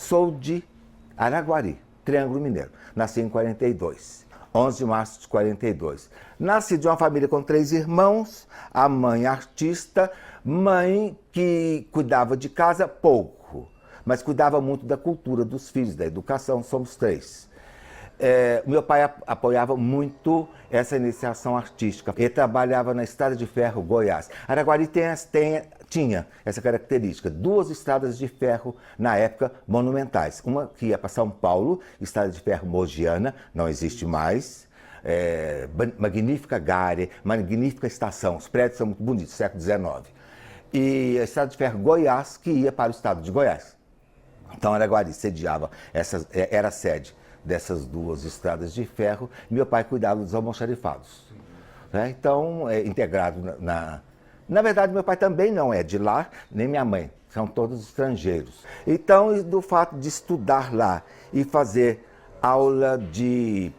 sou de Araguari, Triângulo Mineiro. Nasci em 42, 11 de março de 42. Nasci de uma família com 3 irmãos, a mãe artista, mãe que cuidava de casa pouco, mas cuidava muito da cultura dos filhos, da educação, somos 3. Meu pai apoiava muito essa iniciação artística. Ele trabalhava na Estrada de Ferro Goiás. Araguari tinha essa característica, 2 estradas de ferro na época monumentais. Uma que ia para São Paulo, Estrada de Ferro Mogiana, não existe mais. Magnífica Gare, magnífica estação, os prédios são muito bonitos, século XIX. E a Estrada de Ferro Goiás, que ia para o estado de Goiás. Então Araguari sediava, era a sede dessas 2 estradas de ferro, e meu pai cuidava dos almoxarifados. Né? Então, integrado Na verdade, meu pai também não é de lá, nem minha mãe, são todos estrangeiros. Então, do fato de estudar lá e fazer aula de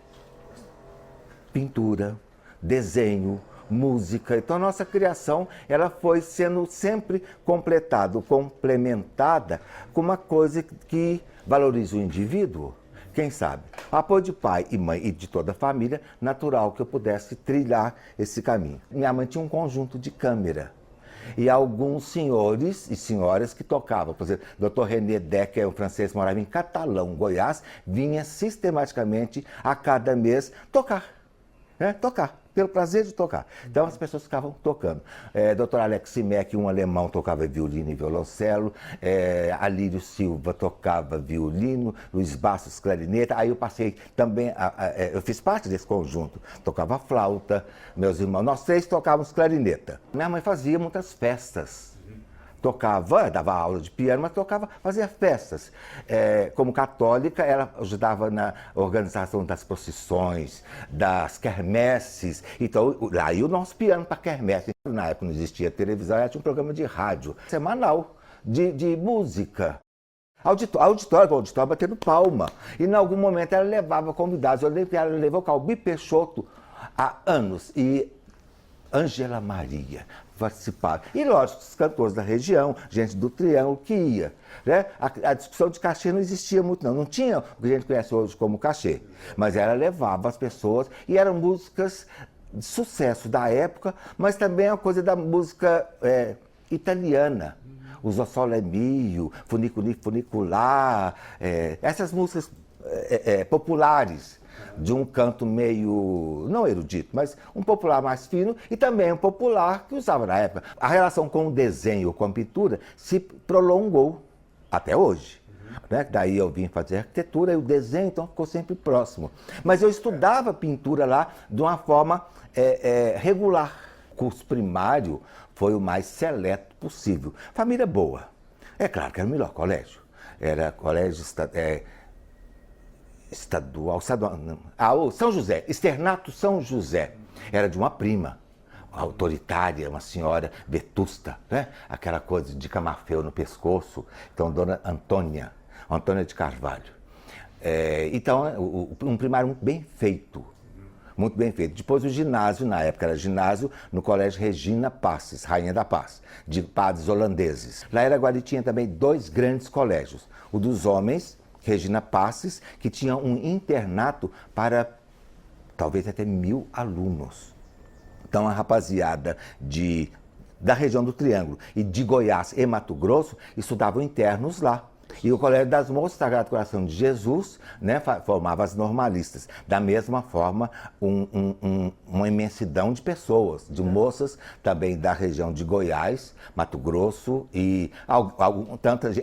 pintura, desenho, música, então a nossa criação ela foi sendo sempre complementada com uma coisa que valoriza o indivíduo. Quem sabe? Apoio de pai e mãe e de toda a família, natural que eu pudesse trilhar esse caminho. Minha mãe tinha um conjunto de câmera e alguns senhores e senhoras que tocavam. Por exemplo, Dr. René Decker, um francês, morava em Catalão, Goiás, vinha sistematicamente a cada mês tocar. Tocar, pelo prazer de tocar. Então as pessoas ficavam tocando. Dr. Alex Simek, um alemão, tocava violino e violoncelo. Alírio Silva tocava violino, Luiz Bastos clarineta. Aí eu passei também, eu fiz parte desse conjunto. Tocava flauta, meus irmãos, nós 3 tocávamos clarineta. Minha mãe fazia muitas festas. Tocava, dava aula de piano, mas fazia festas. Como católica, ela ajudava na organização das procissões, das quermesses. Então, lá ia o nosso piano para quermesse. Na época não existia televisão, ela tinha um programa de rádio semanal de música. Auditório batendo palma. E em algum momento ela levava convidados. Eu lembro que ela levou Calbi Peixoto há anos. E Ângela Maria participava. E, lógico, os cantores da região, gente do Triângulo que ia. Né? A discussão de cachê não existia muito, não. Não tinha o que a gente conhece hoje como cachê. Mas ela levava as pessoas e eram músicas de sucesso da época, mas também a coisa da música italiana. O O Sole Mio, Funicular, essas músicas populares. De um canto meio, não erudito, mas um popular mais fino e também um popular que usava na época. A relação com o desenho, com a pintura, se prolongou até hoje. Né? Daí eu vim fazer arquitetura e o desenho então ficou sempre próximo. Mas eu estudava pintura lá de uma forma regular. O curso primário foi o mais seleto possível. Família boa. É claro que era o melhor colégio. Era colégio estadual, o São José, Externato São José, era de uma prima, autoritária, uma senhora vetusta, né? Aquela coisa de camafeu no pescoço, então Dona Antônia de Carvalho. Então, um primário muito bem feito. Depois o ginásio, na época era ginásio, no Colégio Regina Passes, Rainha da Paz, de padres holandeses. Lá em Araguari tinha também 2 grandes colégios, o dos homens, Regina Passes, que tinha um internato para talvez até 1000 alunos. Então a rapaziada da região do Triângulo e de Goiás e Mato Grosso estudavam internos lá. E o Colégio das Moças, Sagrado Coração de Jesus, né, formava as normalistas. Da mesma forma, uma imensidão de pessoas, de moças também da região de Goiás, Mato Grosso e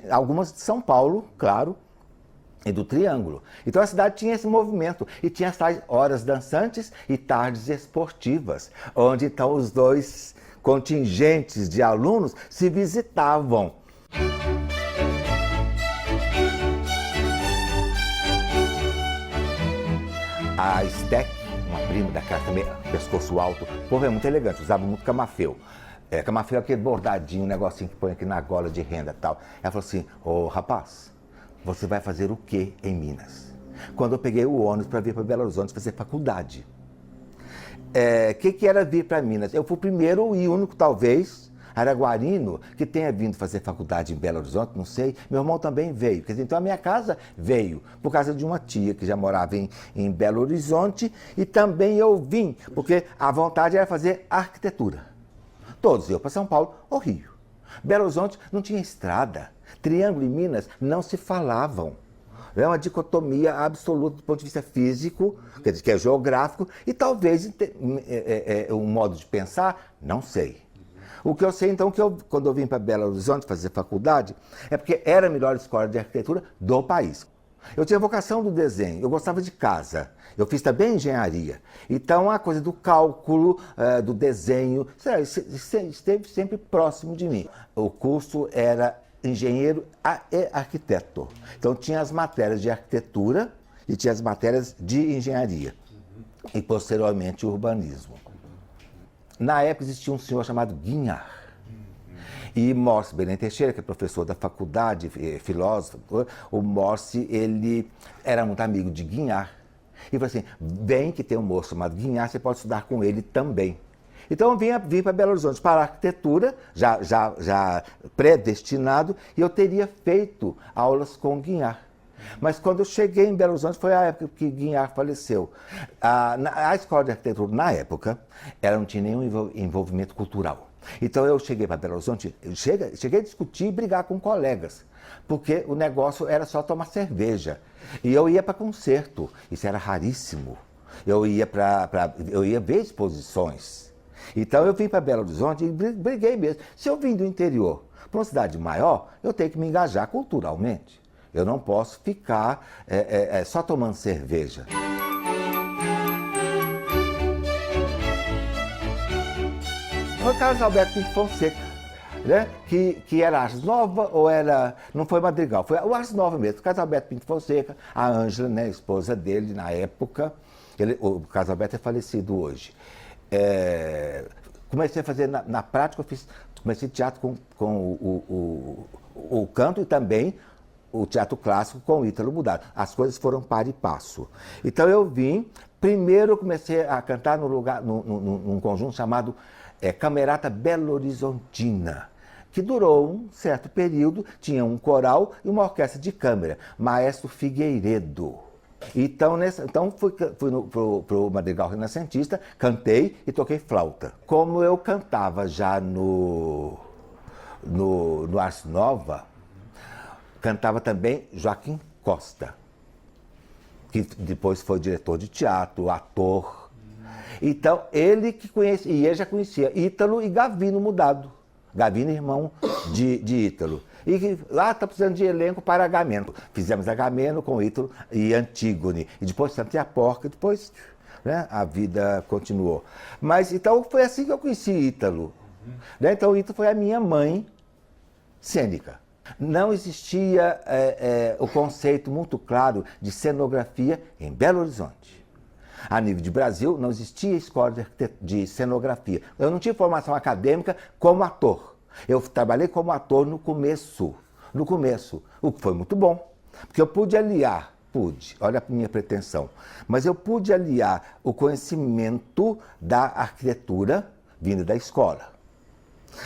algumas de São Paulo, claro, e do Triângulo. Então a cidade tinha esse movimento e tinha as tais horas dançantes e tardes esportivas, onde então os 2 contingentes de alunos se visitavam. A Steck, uma prima daquela também, pescoço alto, o povo é muito elegante, usava muito camafeu. Camafeu é aquele bordadinho, um negocinho que põe aqui na gola de renda e tal. Ela falou assim, rapaz, você vai fazer o quê em Minas? Quando eu peguei o ônibus para vir para Belo Horizonte fazer faculdade. O que era vir para Minas? Eu fui o primeiro e único, talvez, araguarino que tenha vindo fazer faculdade em Belo Horizonte, não sei. Meu irmão também veio. Quer dizer, então a minha casa veio por causa de uma tia que já morava em Belo Horizonte e também eu vim, porque a vontade era fazer arquitetura. Todos iam para São Paulo ou Rio. Belo Horizonte não tinha estrada. Triângulo e Minas não se falavam. É uma dicotomia absoluta do ponto de vista físico, quer dizer, que é geográfico, e talvez um modo de pensar, não sei. O que eu sei, então, que quando eu vim para Belo Horizonte fazer faculdade, é porque era a melhor escola de arquitetura do país. Eu tinha vocação do desenho, eu gostava de casa, eu fiz também engenharia. Então, a coisa do cálculo, do desenho, esteve sempre próximo de mim. O curso era engenheiro e arquiteto. Então tinha as matérias de arquitetura e tinha as matérias de engenharia. E posteriormente urbanismo. Na época existia um senhor chamado Guinhar. E Morse Belém Teixeira, que é professor da faculdade, filósofo, o Morse, ele era muito amigo de Guinhar. E falou assim, vem que tem um moço chamado Guinhar, você pode estudar com ele também. Então eu vim para Belo Horizonte para a arquitetura, já predestinado, e eu teria feito aulas com Guinhar. Mas quando eu cheguei em Belo Horizonte foi a época que Guinhar faleceu. A escola de arquitetura, na época, ela não tinha nenhum envolvimento cultural. Então eu cheguei para Belo Horizonte, cheguei a discutir e brigar com colegas, porque o negócio era só tomar cerveja. E eu ia para concerto, isso era raríssimo. Eu ia ver exposições. Então eu vim para Belo Horizonte e briguei mesmo. Se eu vim do interior para uma cidade maior, eu tenho que me engajar culturalmente. Eu não posso ficar só tomando cerveja. Foi Carlos Alberto Pinto Fonseca, né? que era Ars Nova ou era... Não foi Madrigal, foi o Ars Nova mesmo. Carlos Alberto Pinto Fonseca, a Ângela, né, esposa dele na época. O Carlos Alberto é falecido hoje. Comecei a fazer na prática, comecei teatro com o canto e também o teatro clássico com o Ítalo Budardi. As coisas foram par e passo. Então eu vim, primeiro eu comecei a cantar num conjunto chamado Camerata Belo Horizontina, que durou um certo período, tinha um coral e uma orquestra de câmara, Maestro Figueiredo. Então fui para o Madrigal Renascentista, cantei e toquei flauta. Como eu cantava já no Ars Nova, cantava também Joaquim Costa, que depois foi diretor de teatro, ator. Então, ele que conhecia, e ele já conhecia Ítalo e Gavino Mudado. Gavino, irmão de Ítalo. E lá está precisando de elenco para Agamemnon. Fizemos Agamemnon com Ítalo e Antígone. E depois Santa e a Porca, depois, né, a vida continuou. Mas então foi assim que eu conheci Ítalo. Né? Então Ítalo foi a minha mãe cênica. Não existia o conceito muito claro de cenografia em Belo Horizonte. A nível de Brasil, não existia escola de cenografia. Eu não tinha formação acadêmica como ator. Eu trabalhei como ator no começo, o que foi muito bom, porque eu pude aliar, olha a minha pretensão, mas eu pude aliar o conhecimento da arquitetura vindo da escola.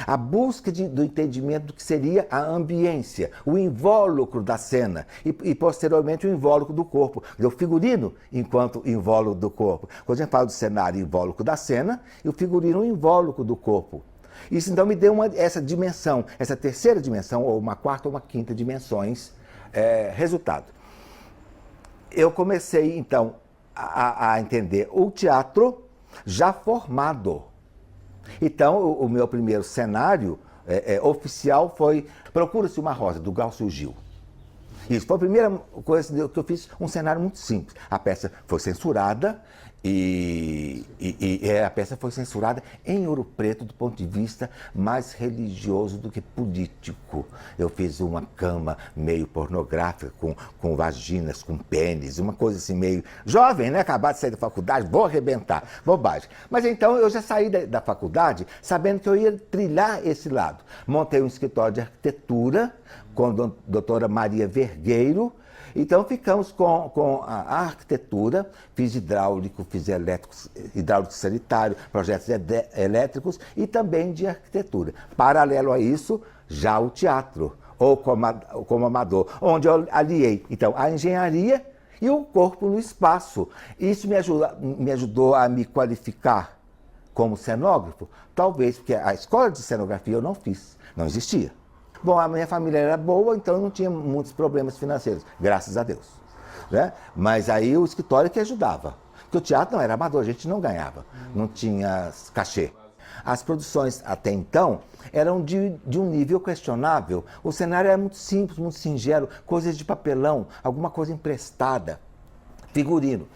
A busca do entendimento do que seria a ambiência, o invólucro da cena e posteriormente o invólucro do corpo. O figurino enquanto invólucro do corpo. Quando a gente fala do cenário, invólucro da cena e o figurino, o invólucro do corpo. Isso então me deu essa dimensão, essa terceira dimensão, ou uma quarta ou uma quinta dimensões. Resultado. Eu comecei então a entender o teatro já formado. Então, o meu primeiro cenário oficial foi Procura-se uma Rosa, do Glaucio Gil. Isso foi a primeira coisa que eu fiz, um cenário muito simples. A peça foi censurada e a peça foi censurada em Ouro Preto do ponto de vista mais religioso do que político. Eu fiz uma cama meio pornográfica, com vaginas, com pênis, uma coisa assim meio jovem, né? Acabado de sair da faculdade, vou arrebentar, bobagem. Mas então eu já saí da faculdade sabendo que eu ia trilhar esse lado. Montei um escritório de arquitetura com a doutora Maria Vergueiro, Então ficamos com a arquitetura, fiz hidráulico, fiz hidráulico sanitário, projetos elétricos e também de arquitetura. Paralelo a isso, já o teatro, ou como amador, onde eu aliei então a engenharia e o corpo no espaço. Isso me ajudou a me qualificar como cenógrafo, talvez porque a escola de cenografia eu não fiz, não existia. Bom, a minha família era boa, então eu não tinha muitos problemas financeiros, graças a Deus. Né? Mas aí o escritório que ajudava. Porque o teatro não era amador, a gente não ganhava, não tinha cachê. As produções até então eram de um nível questionável. O cenário era muito simples, muito singelo, coisas de papelão, alguma coisa emprestada, figurino.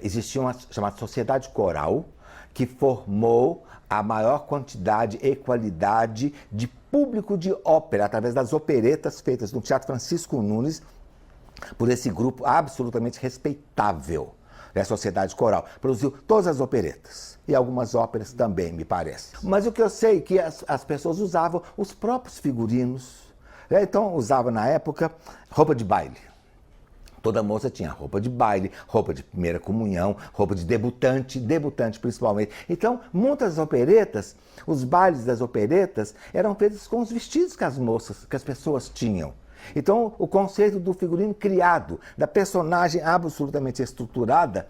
Existia uma chamada Sociedade Coral, que formou a maior quantidade e qualidade de público de ópera, através das operetas feitas no Teatro Francisco Nunes, por esse grupo absolutamente respeitável, a Sociedade Coral. Produziu todas as operetas, e algumas óperas também, me parece. Mas o que eu sei é que as pessoas usavam os próprios figurinos, né? Então usava na época roupa de baile. Toda moça tinha roupa de baile, roupa de primeira comunhão, roupa de debutante principalmente. Então, muitas operetas, os bailes das operetas eram feitos com os vestidos que as pessoas tinham. Então, o conceito do figurino criado, da personagem absolutamente estruturada,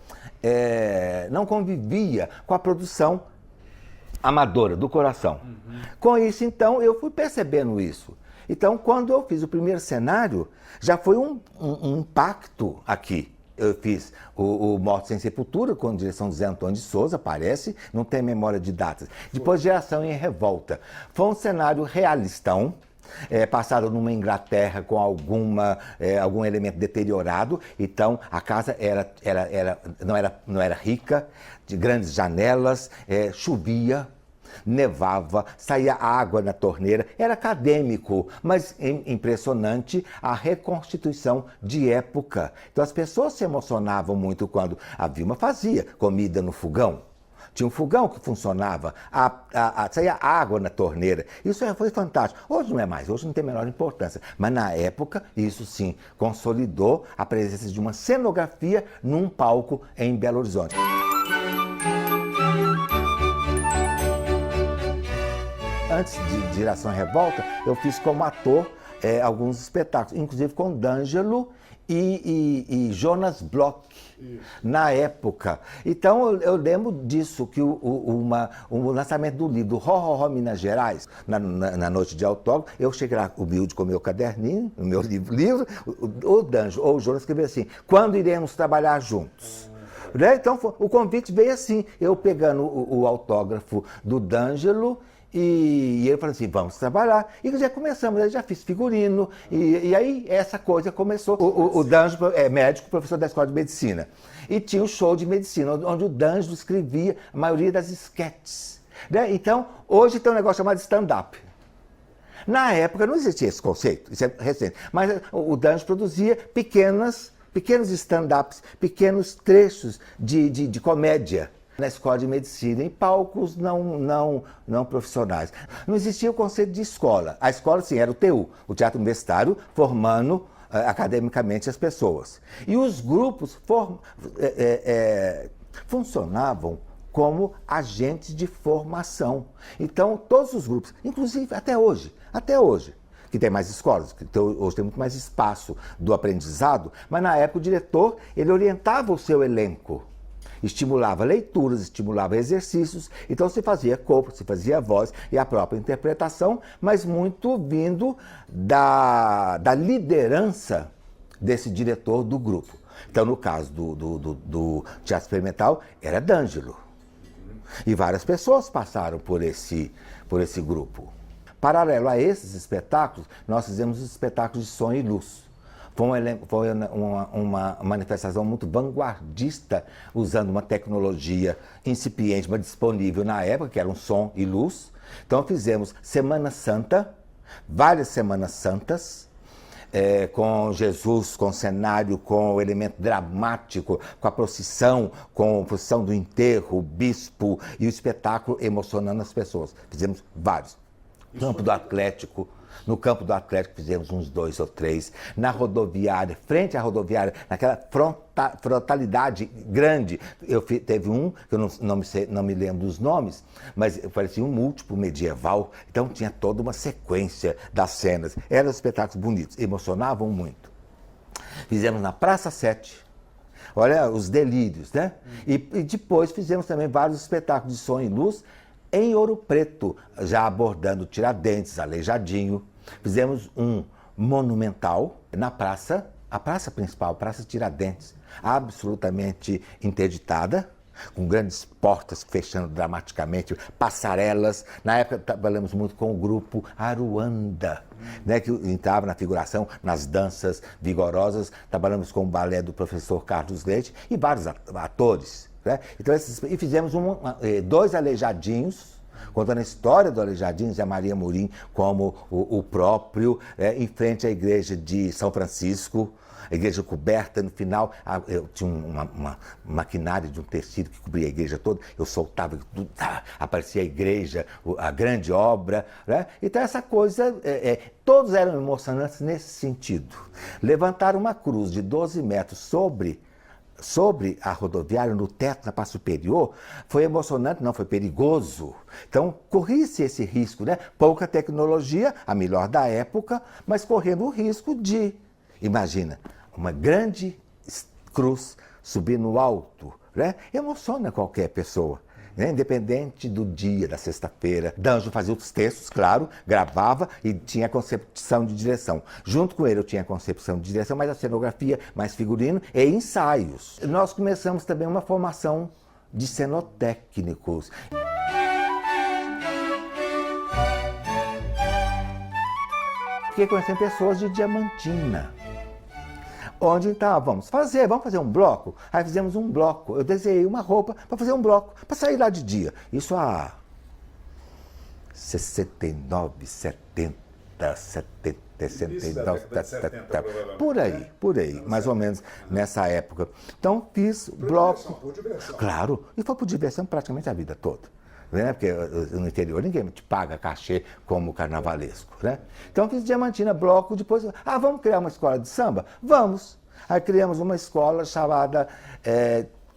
não convivia com a produção amadora, do coração. Com isso, então, eu fui percebendo isso. Então, quando eu fiz o primeiro cenário, já foi um impacto aqui. Eu fiz o Mortos Sem Sepultura, com direção de Zé Antônio de Souza, parece, não tem memória de datas. Depois, Geração em Revolta. Foi um cenário realistão, passado numa Inglaterra com algum elemento deteriorado. Então, a casa não era rica, de grandes janelas, chovia, nevava, saía água na torneira, era acadêmico, mas impressionante a reconstituição de época. Então as pessoas se emocionavam muito quando a Vilma fazia comida no fogão. Tinha um fogão que funcionava, saía água na torneira. Isso foi fantástico. Hoje não é mais, hoje não tem a menor importância. Mas na época, isso sim, consolidou a presença de uma cenografia num palco em Belo Horizonte. Antes de Geração em Revolta, eu fiz como ator alguns espetáculos, inclusive com D'Angelo e Jonas Bloch, na época. Então eu lembro disso, que o lançamento do livro Ró Minas Gerais, na noite de autógrafo, eu cheguei lá humilde com o meu caderninho, o meu livro, o D'Angelo ou o Jonas escreveu assim: quando iremos trabalhar juntos? Né? Então o convite veio assim, eu pegando o autógrafo do D'Angelo, e ele falou assim, vamos trabalhar. E já começamos, eu já fiz figurino, e aí essa coisa começou. O D'Angelo é médico, professor da Escola de Medicina. E tinha um show de medicina, onde o D'Angelo escrevia a maioria das esquetes. Né? Então, hoje tem um negócio chamado stand-up. Na época não existia esse conceito, isso é recente. Mas o D'Angelo produzia pequenos stand-ups, pequenos trechos de comédia na Escola de Medicina, em palcos não profissionais. Não existia o conceito de escola. A escola, sim, era o TU, o Teatro Universitário, formando academicamente as pessoas. E os grupos funcionavam como agentes de formação. Então, todos os grupos, inclusive até hoje, que tem mais escolas, que hoje tem muito mais espaço do aprendizado, mas na época o diretor, ele orientava o seu elenco. Estimulava leituras, estimulava exercícios, então se fazia corpo, se fazia voz e a própria interpretação, mas muito vindo da liderança desse diretor do grupo. Então, no caso do Teatro Experimental, era D'Angelo. E várias pessoas passaram por esse grupo. Paralelo a esses espetáculos, nós fizemos os espetáculos de som e luz. Foi uma manifestação muito vanguardista, usando uma tecnologia incipiente, mas disponível na época, que era um som e luz. Então fizemos Semana Santa, várias Semanas Santas, com Jesus, com cenário, com o elemento dramático, com a procissão do enterro, o bispo e o espetáculo emocionando as pessoas. Fizemos vários. Campo do Atlético. No campo do Atlético fizemos uns 2 ou 3. Na rodoviária, frente à rodoviária, naquela frontalidade grande. Teve um, que eu não me lembro dos nomes, mas parecia um múltiplo medieval. Então tinha toda uma sequência das cenas. Eram espetáculos bonitos, emocionavam muito. Fizemos na Praça 7. Olha os delírios, né? E depois fizemos também vários espetáculos de som e luz em Ouro Preto, já abordando Tiradentes, Aleijadinho. Fizemos um monumental na praça, a praça principal, Praça Tiradentes, absolutamente interditada, com grandes portas fechando dramaticamente, passarelas. Na época trabalhamos muito com o grupo Aruanda, né, que entrava na figuração, nas danças vigorosas. Trabalhamos com o balé do professor Carlos Leite e vários atores. Né? Então, e fizemos 2 Aleijadinhos, contando a história do Aleijadinho, Zé Maria Murim como o próprio, em frente à igreja de São Francisco, a igreja coberta. No final, eu tinha uma maquinária de um tecido que cobria a igreja toda, eu soltava, aparecia a igreja, a grande obra. Né? Então essa coisa, todos eram emocionantes nesse sentido. Levantar uma cruz de 12 metros sobre a rodoviária, no teto, na parte superior, foi emocionante, não, foi perigoso. Então, corria-se esse risco, né? Pouca tecnologia, a melhor da época, mas correndo o risco de, imagina, uma grande cruz subir no alto, né? Emociona qualquer pessoa. Né? Independente do dia, da sexta-feira. D'Angelo fazia os textos, claro, gravava e tinha a concepção de direção. Junto com ele eu tinha a concepção de direção, mas a cenografia, mais figurino e ensaios. Nós começamos também uma formação de cenotécnicos. Fiquei conhecendo pessoas de Diamantina. Onde então, vamos fazer um bloco. Aí fizemos um bloco. Eu desenhei uma roupa para fazer um bloco, para sair lá de dia. Isso há 69, 70, 70, 69, 70, por aí, mais ou menos nessa época. Então fiz bloco. Por diversão. Claro, e foi por diversão praticamente a vida toda. Né? Porque no interior ninguém te paga cachê como carnavalesco. Né? Então fiz Diamantina, bloco, depois, vamos criar uma escola de samba? Vamos! Aí criamos uma escola chamada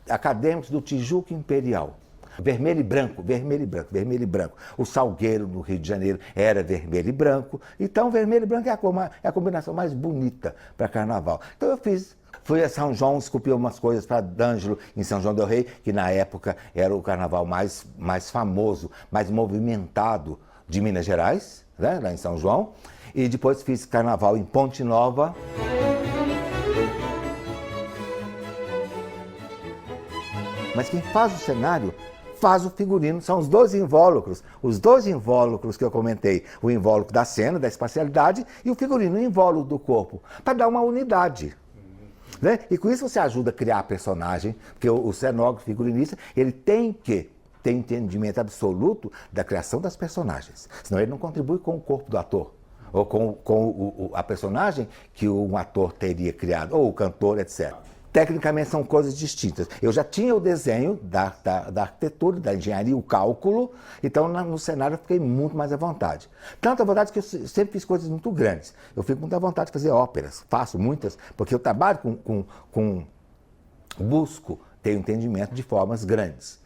Acadêmicos do Tijuca Imperial. Vermelho e branco, vermelho e branco, vermelho e branco. O Salgueiro, no Rio de Janeiro, era vermelho e branco. Então, vermelho e branco é a combinação mais bonita para carnaval. Então eu fui a São João, esculpi umas coisas para D'Angelo em São João del Rei, que na época era o carnaval mais famoso, mais movimentado de Minas Gerais, né, lá em São João. E depois fiz carnaval em Ponte Nova. Mas quem faz o cenário faz o figurino, são os 2 invólucros. Os 2 invólucros que eu comentei, o invólucro da cena, da espacialidade, e o figurino, o invólucro do corpo, para dar uma unidade. Né? E com isso você ajuda a criar a personagem, porque o cenógrafo, figurinista, ele tem que ter entendimento absoluto da criação das personagens. Senão ele não contribui com o corpo do ator, ou com a personagem que um ator teria criado, ou o cantor, etc. Tecnicamente são coisas distintas. Eu já tinha o desenho da arquitetura, da engenharia, o cálculo, então no cenário eu fiquei muito mais à vontade. Tanto à vontade que eu sempre fiz coisas muito grandes. Eu fico muito à vontade de fazer óperas, faço muitas, porque eu trabalho busco ter entendimento de formas grandes.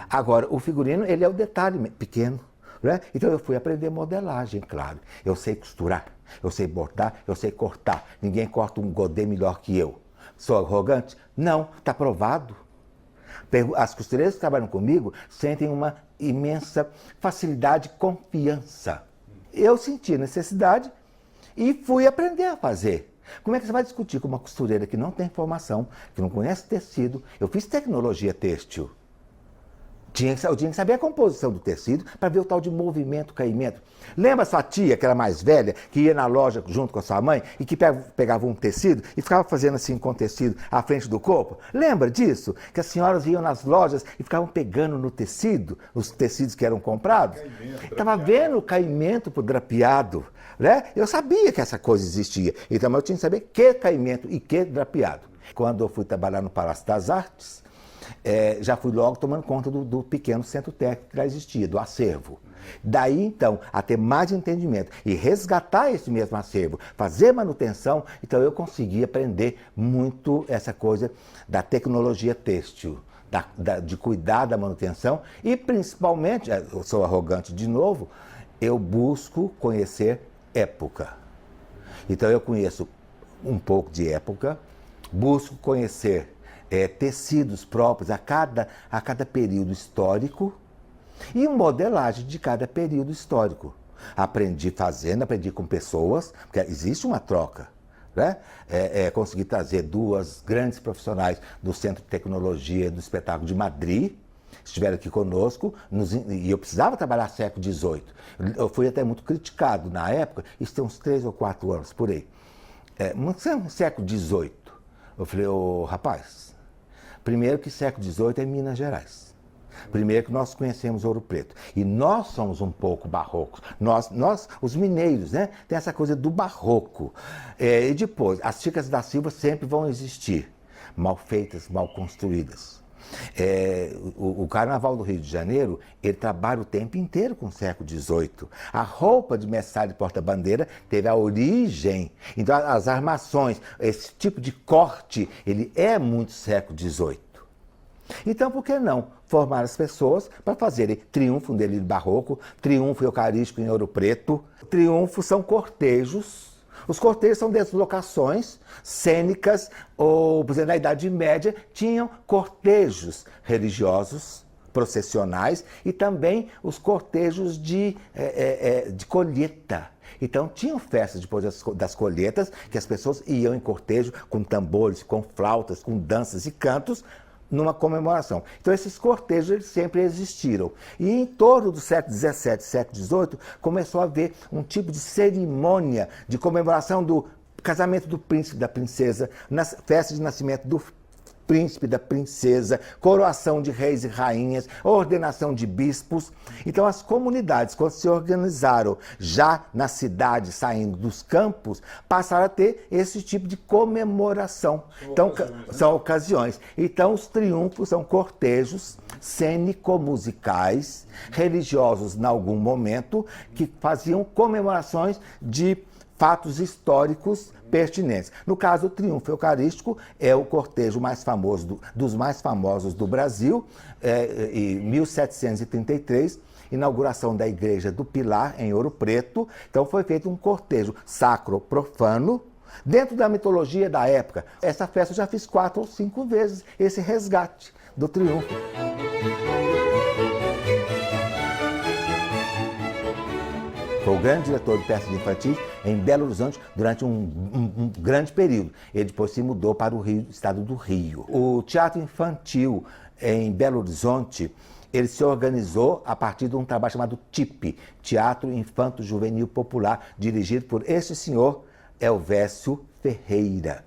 Agora, o figurino, ele é o detalhe pequeno. Né? Então eu fui aprender modelagem, claro. Eu sei costurar, eu sei bordar, eu sei cortar. Ninguém corta um godê melhor que eu. Sou arrogante? Não, está provado. As costureiras que trabalham comigo sentem uma imensa facilidade e confiança. Eu senti necessidade e fui aprender a fazer. Como é que você vai discutir com uma costureira que não tem formação, que não conhece tecido? Eu fiz tecnologia têxtil. Eu tinha que saber a composição do tecido para ver o tal de movimento, caimento. Lembra sua tia, que era mais velha, que ia na loja junto com a sua mãe e que pegava um tecido e ficava fazendo assim com o tecido à frente do corpo? Lembra disso? Que as senhoras iam nas lojas e ficavam pegando no tecido, os tecidos que eram comprados? Estava vendo o caimento para o drapeado. Né? Eu sabia que essa coisa existia, então eu tinha que saber que caimento e que drapeado. Quando eu fui trabalhar no Palácio das Artes, já fui logo tomando conta do pequeno centro técnico que já existia, do acervo. Daí, então, a ter mais entendimento e resgatar esse mesmo acervo, fazer manutenção, então eu consegui aprender muito essa coisa da tecnologia têxtil, de cuidar da manutenção e, principalmente, eu sou arrogante de novo, eu busco conhecer época. Então, eu conheço um pouco de época, busco conhecer tecidos próprios a cada período histórico, e modelagem de cada período histórico. Aprendi fazendo, aprendi com pessoas, porque existe uma troca. Né? Consegui trazer duas grandes profissionais do Centro de Tecnologia do Espetáculo de Madrid, estiveram aqui conosco, e eu precisava trabalhar século XVIII. Eu fui até muito criticado na época, isso tem uns 3 ou 4 anos, por aí. Século XVIII. Eu falei, rapaz, primeiro que século XVIII é Minas Gerais. Primeiro que nós conhecemos Ouro Preto. E nós somos um pouco barrocos. Nós os mineiros, né? Tem essa coisa do barroco. E depois, as Chicas da Silva sempre vão existir. Mal feitas, mal construídas. O Carnaval do Rio de Janeiro, ele trabalha o tempo inteiro com o século XVIII. A roupa de mestre de porta-bandeira teve a origem. Então, as armações, esse tipo de corte, ele é muito século XVIII. Então, por que não formar as pessoas para fazerem triunfo, um delírio barroco, triunfo eucarístico em Ouro Preto? Triunfos são cortejos. Os cortejos são deslocações cênicas, ou, por exemplo, na Idade Média, tinham cortejos religiosos, processionais, e também os cortejos de colheita. Então, tinham festas depois das colheitas, que as pessoas iam em cortejo com tambores, com flautas, com danças e cantos, numa comemoração. Então, esses cortejos eles sempre existiram. E em torno do século XVII, século XVIII, começou a haver um tipo de cerimônia de comemoração do casamento do príncipe e da princesa, festa de nascimento do príncipe e da princesa, coroação de reis e rainhas, ordenação de bispos. Então, as comunidades, quando se organizaram já na cidade, saindo dos campos, passaram a ter esse tipo de comemoração. São ocasiões. Então, os triunfos são cortejos cênico-musicais, religiosos em algum momento, que faziam comemorações de fatos históricos pertinentes. No caso, o triunfo eucarístico é o cortejo mais famoso, dos mais famosos do Brasil, em 1733, inauguração da Igreja do Pilar, em Ouro Preto. Então foi feito um cortejo sacro-profano, dentro da mitologia da época. Essa festa eu já fiz 4 ou 5 vezes, esse resgate do triunfo. Foi o grande diretor de peças infantis em Belo Horizonte durante um grande período. Ele depois se mudou para o estado do Rio. O teatro infantil em Belo Horizonte, ele se organizou a partir de um trabalho chamado TIP, Teatro Infanto Juvenil Popular, dirigido por esse senhor, Elvésio Ferreira,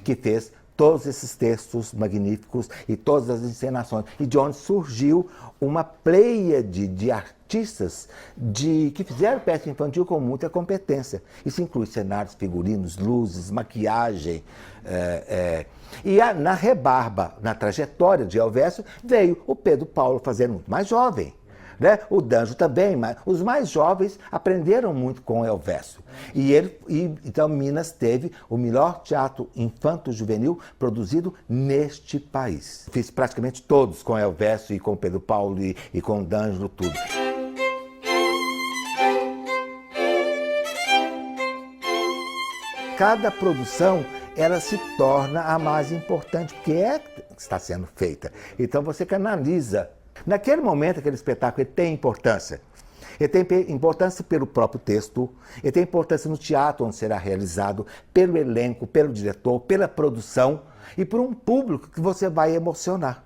que fez todos esses textos magníficos e todas as encenações, e de onde surgiu uma pleiade de artistas que fizeram peça infantil com muita competência. Isso inclui cenários, figurinos, luzes, maquiagem. Na rebarba, na trajetória de Elvésio, veio o Pedro Paulo fazendo muito mais jovem. Né? O Danjo também, mas os mais jovens aprenderam muito com Elvésio. Então Minas teve o melhor teatro infanto-juvenil produzido neste país. Fiz praticamente todos com Elvésio e com Pedro Paulo e com o Danjo, tudo. Cada produção, ela se torna a mais importante, porque está sendo feita. Então você canaliza. Naquele momento, aquele espetáculo ele tem importância. Ele tem importância pelo próprio texto, ele tem importância no teatro onde será realizado, pelo elenco, pelo diretor, pela produção e por um público que você vai emocionar.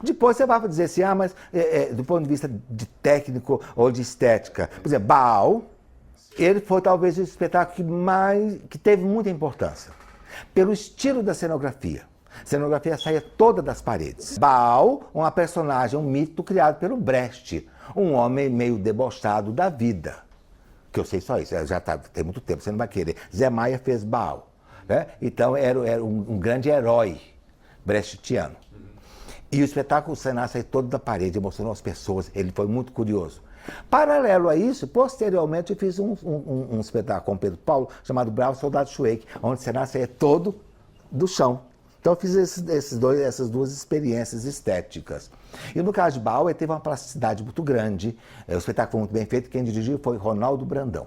Depois você vai dizer assim, mas do ponto de vista de técnico ou de estética, por exemplo, Baal, ele foi talvez o espetáculo que teve muita importância, pelo estilo da cenografia. A cenografia saía toda das paredes. Baal, uma personagem, um mito criado pelo Brecht, um homem meio debochado da vida. Que eu sei só isso, já tem muito tempo, você não vai querer. Zé Maia fez Baal. Né? Então era um grande herói brechtiano. E o espetáculo, o cenário saiu todo da parede, emocionou as pessoas, ele foi muito curioso. Paralelo a isso, posteriormente eu fiz um espetáculo com o Pedro Paulo, chamado Bravo Soldado Schweik, onde o cenário saía todo do chão. Então eu fiz essas duas experiências estéticas. E no caso de Bauer, teve uma plasticidade muito grande, o espetáculo foi muito bem feito, quem dirigiu foi Ronaldo Brandão.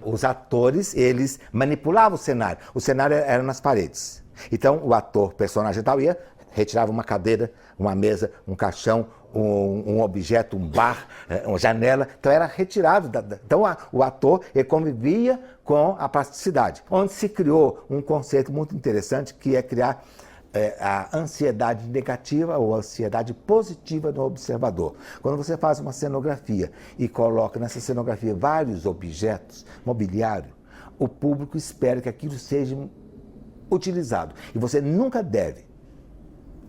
Os atores, eles manipulavam o cenário era nas paredes. Então o ator, personagem tal, ia, retirava uma cadeira, uma mesa, um caixão, um objeto, um bar, uma janela, então era retirado. Então o ator ele convivia com a plasticidade, onde se criou um conceito muito interessante que é criar a ansiedade negativa ou ansiedade positiva no observador. Quando você faz uma cenografia e coloca nessa cenografia vários objetos, mobiliário, o público espera que aquilo seja utilizado. E você nunca deve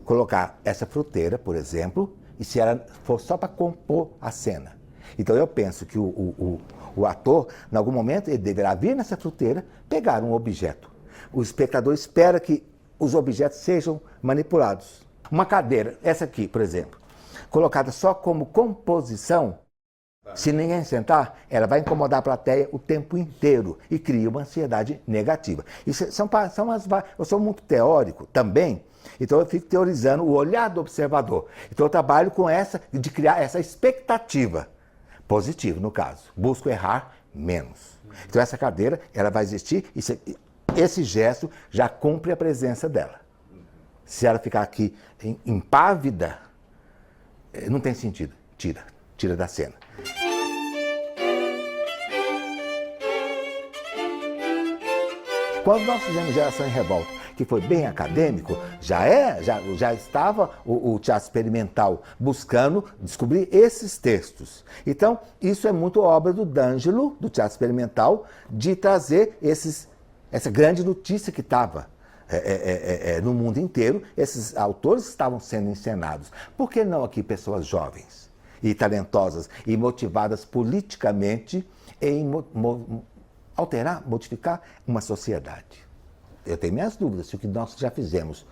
colocar essa fruteira, por exemplo, e se ela for só para compor a cena. Então eu penso que o ator, em algum momento, ele deverá vir nessa fruteira, pegar um objeto. O espectador espera que os objetos sejam manipulados. Uma cadeira, essa aqui, por exemplo, colocada só como composição, se ninguém sentar, ela vai incomodar a plateia o tempo inteiro e cria uma ansiedade negativa. Eu sou muito teórico também, então eu fico teorizando o olhar do observador. Então eu trabalho com de criar essa expectativa positiva, no caso. Busco errar menos. Então essa cadeira, ela vai existir e esse gesto já cumpre a presença dela. Se ela ficar aqui impávida, não tem sentido. Tira da cena. Quando nós fizemos Geração em Revolta, que foi bem acadêmico, já estava o teatro experimental buscando descobrir esses textos. Então, isso é muito obra do D'Angelo, do teatro experimental, de trazer essa grande notícia que estava no mundo inteiro, esses autores estavam sendo encenados. Por que não aqui pessoas jovens e talentosas e motivadas politicamente em alterar, modificar uma sociedade? Eu tenho minhas dúvidas se o que nós já fizemos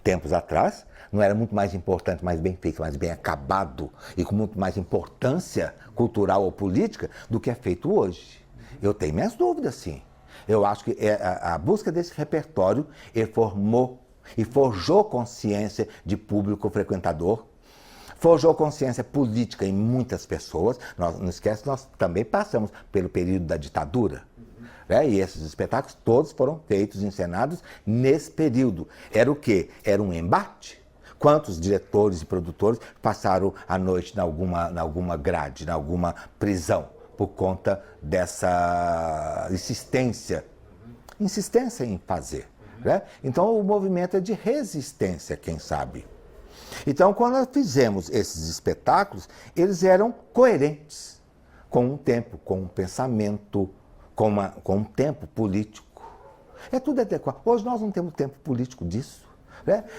tempos atrás não era muito mais importante, mais bem feito, mais bem acabado e com muito mais importância cultural ou política do que é feito hoje. Eu tenho minhas dúvidas, sim. Eu acho que a busca desse repertório formou e forjou consciência de público frequentador, forjou consciência política em muitas pessoas. Não esquece, nós também passamos pelo período da ditadura. E esses espetáculos todos foram feitos, encenados nesse período. Era o quê? Era um embate. Quantos diretores e produtores passaram a noite em alguma grade, em alguma prisão, por conta dessa insistência em fazer. Então o movimento é de resistência, quem sabe. Então quando nós fizemos esses espetáculos, eles eram coerentes com um tempo, com um pensamento, com um tempo político. É tudo adequado. Hoje nós não temos tempo político disso.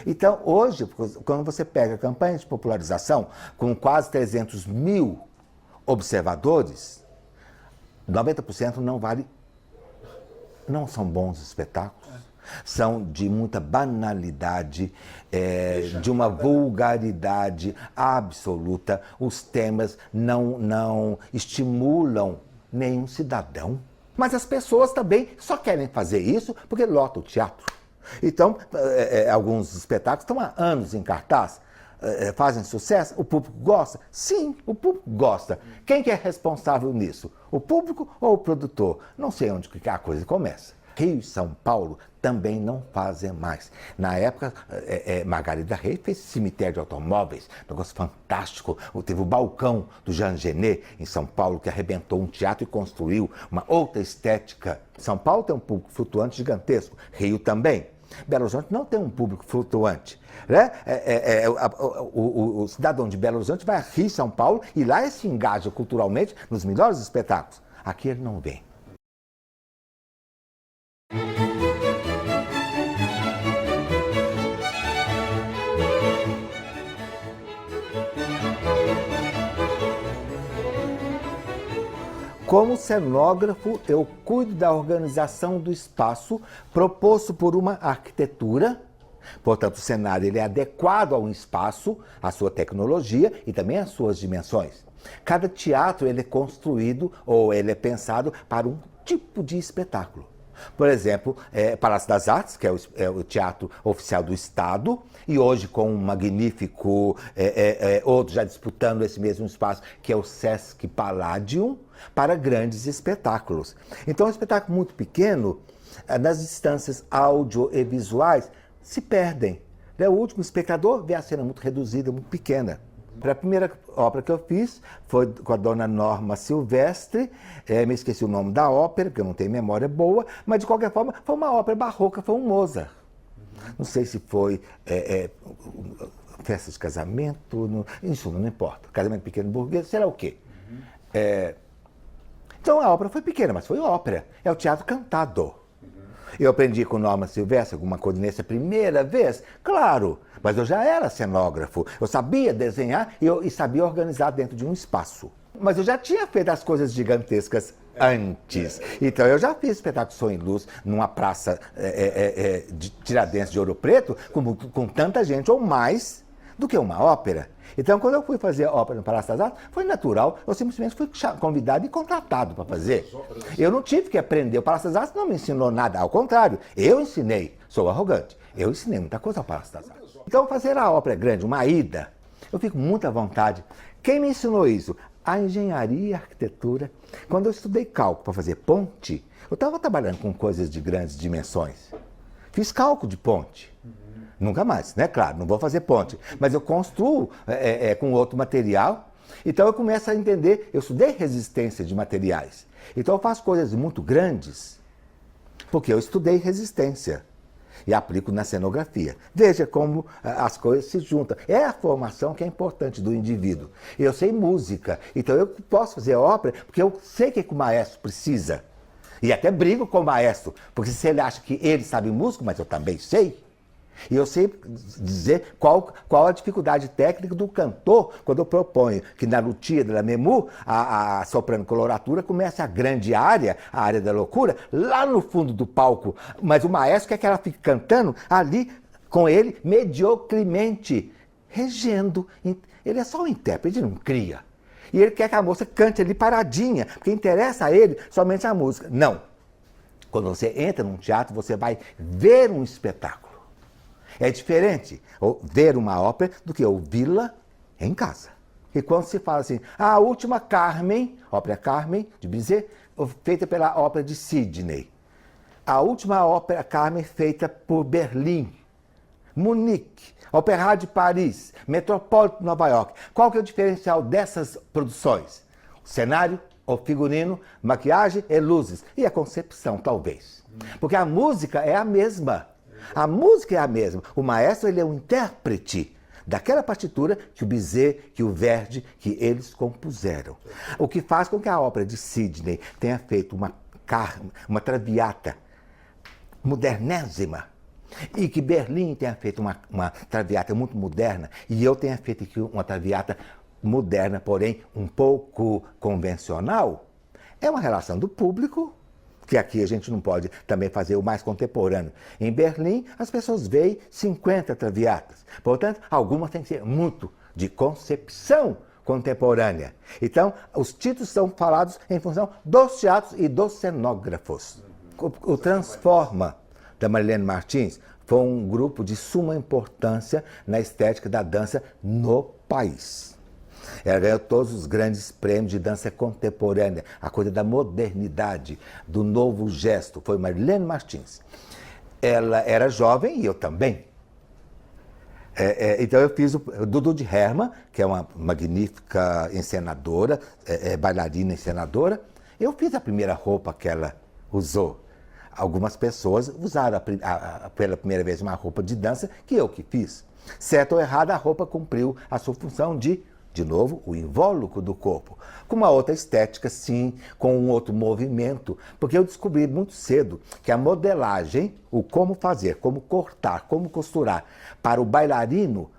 Então hoje, quando você pega campanhas de popularização com quase 300 mil observadores, 90% não são bons espetáculos, são de muita banalidade, de uma vulgaridade absoluta. Os temas não estimulam nenhum cidadão. Mas as pessoas também só querem fazer isso porque lota o teatro. Então, alguns espetáculos estão há anos em cartaz, fazem sucesso, o público gosta? Sim, o público gosta. Quem que é responsável nisso? O público ou o produtor? Não sei onde que a coisa começa. Rio e São Paulo também não fazem mais. Na época, Margarida Reis fez cemitério de automóveis, um negócio fantástico. Teve o balcão do Jean Genet em São Paulo, que arrebentou um teatro e construiu uma outra estética. São Paulo tem um público flutuante gigantesco, Rio também. Belo Horizonte não tem um público flutuante. O cidadão de Belo Horizonte vai a Rio e São Paulo e lá ele se engaja culturalmente nos melhores espetáculos. Aqui ele não vem. Como cenógrafo, eu cuido da organização do espaço proposto por uma arquitetura Portanto, o cenário ele é adequado a um espaço, à sua tecnologia e também às suas dimensões. Cada teatro ele é construído ou ele é pensado para um tipo de espetáculo. Por exemplo, Palácio das Artes, que é o teatro oficial do Estado, e hoje com um magnífico, outro já disputando esse mesmo espaço, que é o Sesc Palladium, para grandes espetáculos. Então, um espetáculo muito pequeno, nas distâncias áudio e visuais, se perdem. O último espectador vê a cena muito reduzida, muito pequena. A primeira ópera que eu fiz foi com a dona Norma Silvestre, me esqueci o nome da ópera, porque eu não tenho memória boa, mas de qualquer forma foi uma ópera barroca, foi um Mozart. Não sei se foi festa de casamento, isso não importa, casamento pequeno burguês, sei lá o quê. Então a ópera foi pequena, mas foi ópera, é o teatro cantado. Eu aprendi com Norma Silvestre alguma coisa nessa primeira vez? Claro, mas eu já era cenógrafo. Eu sabia desenhar e sabia organizar dentro de um espaço. Mas eu já tinha feito as coisas gigantescas antes. Então eu já fiz espetáculo Som e Luz numa praça de Tiradentes de Ouro Preto com tanta gente ou mais do que uma ópera. Então, quando eu fui fazer a ópera no Palácio das Artes, foi natural, eu simplesmente fui convidado e contratado para fazer. Eu não tive que aprender, o Palácio das Artes não me ensinou nada, ao contrário, eu ensinei, sou arrogante, eu ensinei muita coisa ao Palácio das Artes. Então, fazer a ópera grande, uma ida, eu fico com muita vontade. Quem me ensinou isso? A engenharia e a arquitetura. Quando eu estudei cálculo para fazer ponte, eu estava trabalhando com coisas de grandes dimensões. Fiz cálculo de ponte. Nunca mais, né? Claro, não vou fazer ponte. Mas eu construo com outro material. Então eu começo a entender, eu estudei resistência de materiais. Então eu faço coisas muito grandes, porque eu estudei resistência. E aplico na cenografia. Veja como as coisas se juntam. É a formação que é importante do indivíduo. Eu sei música, então eu posso fazer ópera, porque eu sei o que o maestro precisa. E até brigo com o maestro, porque se ele acha que ele sabe música, mas eu também sei. E eu sei dizer qual a dificuldade técnica do cantor quando eu proponho que na lutia da Memu, a soprano coloratura comece a grande área, a área da loucura, lá no fundo do palco. Mas o maestro quer que ela fique cantando ali com ele mediocremente, regendo. Ele é só um intérprete, ele não cria. E ele quer que a moça cante ali paradinha, porque interessa a ele somente a música. Não. Quando você entra num teatro, você vai ver um espetáculo. É diferente ver uma ópera do que ouvi-la em casa. E quando se fala assim, a última Carmen, ópera Carmen, de Bizet, feita pela ópera de Sydney. A última ópera Carmen feita por Berlim, Munique, Opéra de Paris, Metropolitan de Nova York. Qual que é o diferencial dessas produções? O cenário, o figurino, maquiagem e luzes. E a concepção, talvez. Porque a música é a mesma. A música é a mesma. O maestro ele é um intérprete daquela partitura que o Bizet, que o Verdi, que eles compuseram. O que faz com que a ópera de Sydney tenha feito uma traviata modernésima e que Berlim tenha feito uma traviata muito moderna e eu tenha feito aqui uma traviata moderna, porém um pouco convencional, é uma relação do público, que aqui a gente não pode também fazer o mais contemporâneo. Em Berlim, as pessoas veem 50 traviatas. Portanto, algumas têm que ser muito de concepção contemporânea. Então, os títulos são falados em função dos teatros e dos cenógrafos. O Transforma, da Marlene Martins, foi um grupo de suma importância na estética da dança no país. Ela ganhou todos os grandes prêmios de dança contemporânea, a coisa da modernidade, do novo gesto. Foi Marlene Martins. Ela era jovem e eu também. Então eu fiz o Dudu de Hermann, que é uma magnífica encenadora, bailarina encenadora. Eu fiz a primeira roupa que ela usou. Algumas pessoas usaram pela primeira vez uma roupa de dança que eu que fiz. Certo ou errado, a roupa cumpriu a sua função de novo, o invólucro do corpo, com uma outra estética, sim, com um outro movimento, porque eu descobri muito cedo que a modelagem, o como fazer, como cortar, como costurar, para o bailarino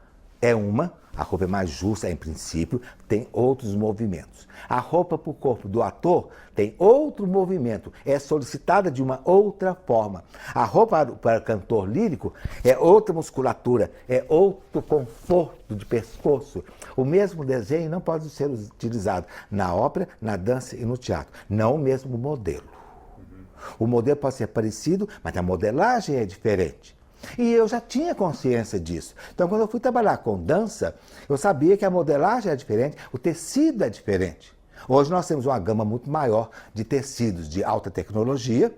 é uma, A roupa é mais justa, em princípio, tem outros movimentos. A roupa para o corpo do ator tem outro movimento, é solicitada de uma outra forma. A roupa para cantor lírico é outra musculatura, é outro conforto de pescoço. O mesmo desenho não pode ser utilizado na ópera, na dança e no teatro. Não o mesmo modelo. O modelo pode ser parecido, mas a modelagem é diferente. E eu já tinha consciência disso. Então, quando eu fui trabalhar com dança, eu sabia que a modelagem é diferente, o tecido é diferente. Hoje nós temos uma gama muito maior de tecidos de alta tecnologia.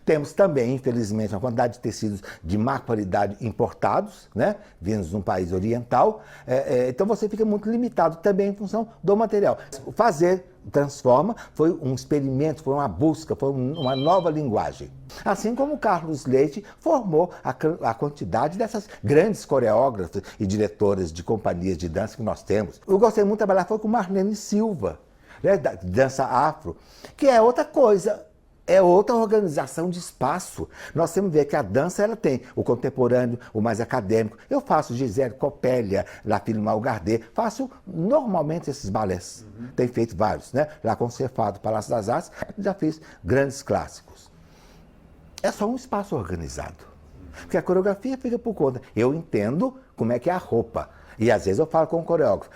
Temos também, infelizmente, uma quantidade de tecidos de má qualidade importados, né, vindos de um país oriental. Então você fica muito limitado também em função do material. Fazer Transforma foi um experimento, foi uma busca, foi uma nova linguagem. Assim como o Carlos Leite formou a quantidade dessas grandes coreógrafas e diretoras de companhias de dança que nós temos. Eu gostei muito de trabalhar foi com Marlene Silva, né, da dança afro, que é outra coisa. É outra organização de espaço. Nós temos que ver que a dança ela tem o contemporâneo, o mais acadêmico. Eu faço Gisele Copélia, La Philharmonie Malgardé, faço normalmente esses balés. Tenho feito vários, né? Lá com o Cefado, Palácio das Artes, já fiz grandes clássicos. É só um espaço organizado. Porque a coreografia fica por conta. Eu entendo como é que é a roupa. E às vezes eu falo com o coreógrafo,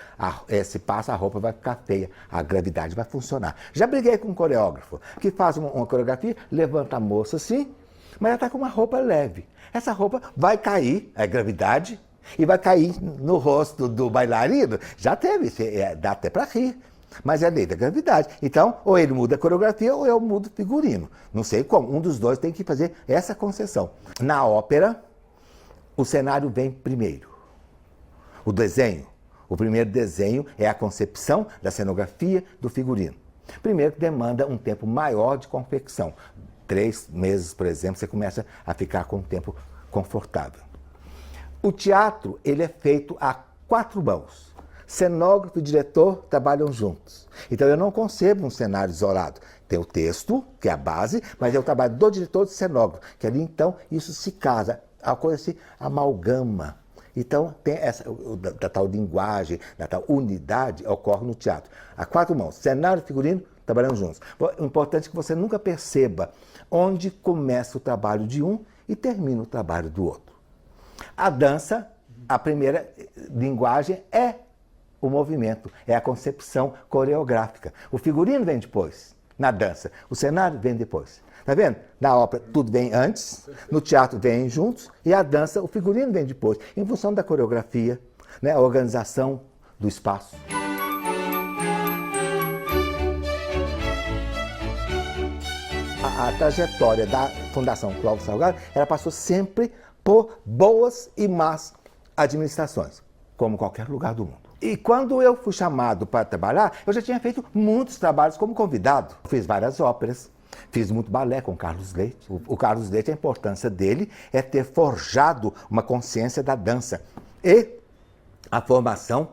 se passa a roupa vai ficar feia, a gravidade vai funcionar. Já briguei com um coreógrafo que faz uma coreografia, levanta a moça assim, mas ela está com uma roupa leve. Essa roupa vai cair, a gravidade, e vai cair no rosto do bailarino. Já teve, dá até para rir. Mas é a lei da gravidade. Então, ou ele muda a coreografia ou eu mudo o figurino. Não sei como, um dos dois tem que fazer essa concessão. Na ópera, o cenário vem primeiro. O desenho. O primeiro desenho é a concepção da cenografia do figurino. Primeiro que demanda um tempo maior de confecção. 3 meses, por exemplo, você começa a ficar com um tempo confortável. O teatro, ele é feito a 4 mãos. Cenógrafo e diretor trabalham juntos. Então eu não concebo um cenário isolado. Tem o texto, que é a base, mas é o trabalho do diretor e do cenógrafo, que ali então isso se casa, a coisa se amalgama. Então, tem da tal linguagem, da tal unidade, ocorre no teatro. A 4 mãos, cenário e figurino, trabalhando juntos. O importante é que você nunca perceba onde começa o trabalho de um e termina o trabalho do outro. A dança, a primeira linguagem é o movimento, é a concepção coreográfica. O figurino vem depois, na dança. O cenário vem depois. Tá vendo? Na ópera tudo vem antes, no teatro vem juntos e a dança, o figurino vem depois, em função da coreografia, né, a organização do espaço. A trajetória da Fundação Clóvis Salgado, ela passou sempre por boas e más administrações, como qualquer lugar do mundo. E quando eu fui chamado para trabalhar, eu já tinha feito muitos trabalhos como convidado. Fiz várias óperas. Fiz muito balé com o Carlos Leite. O Carlos Leite, a importância dele é ter forjado uma consciência da dança e a formação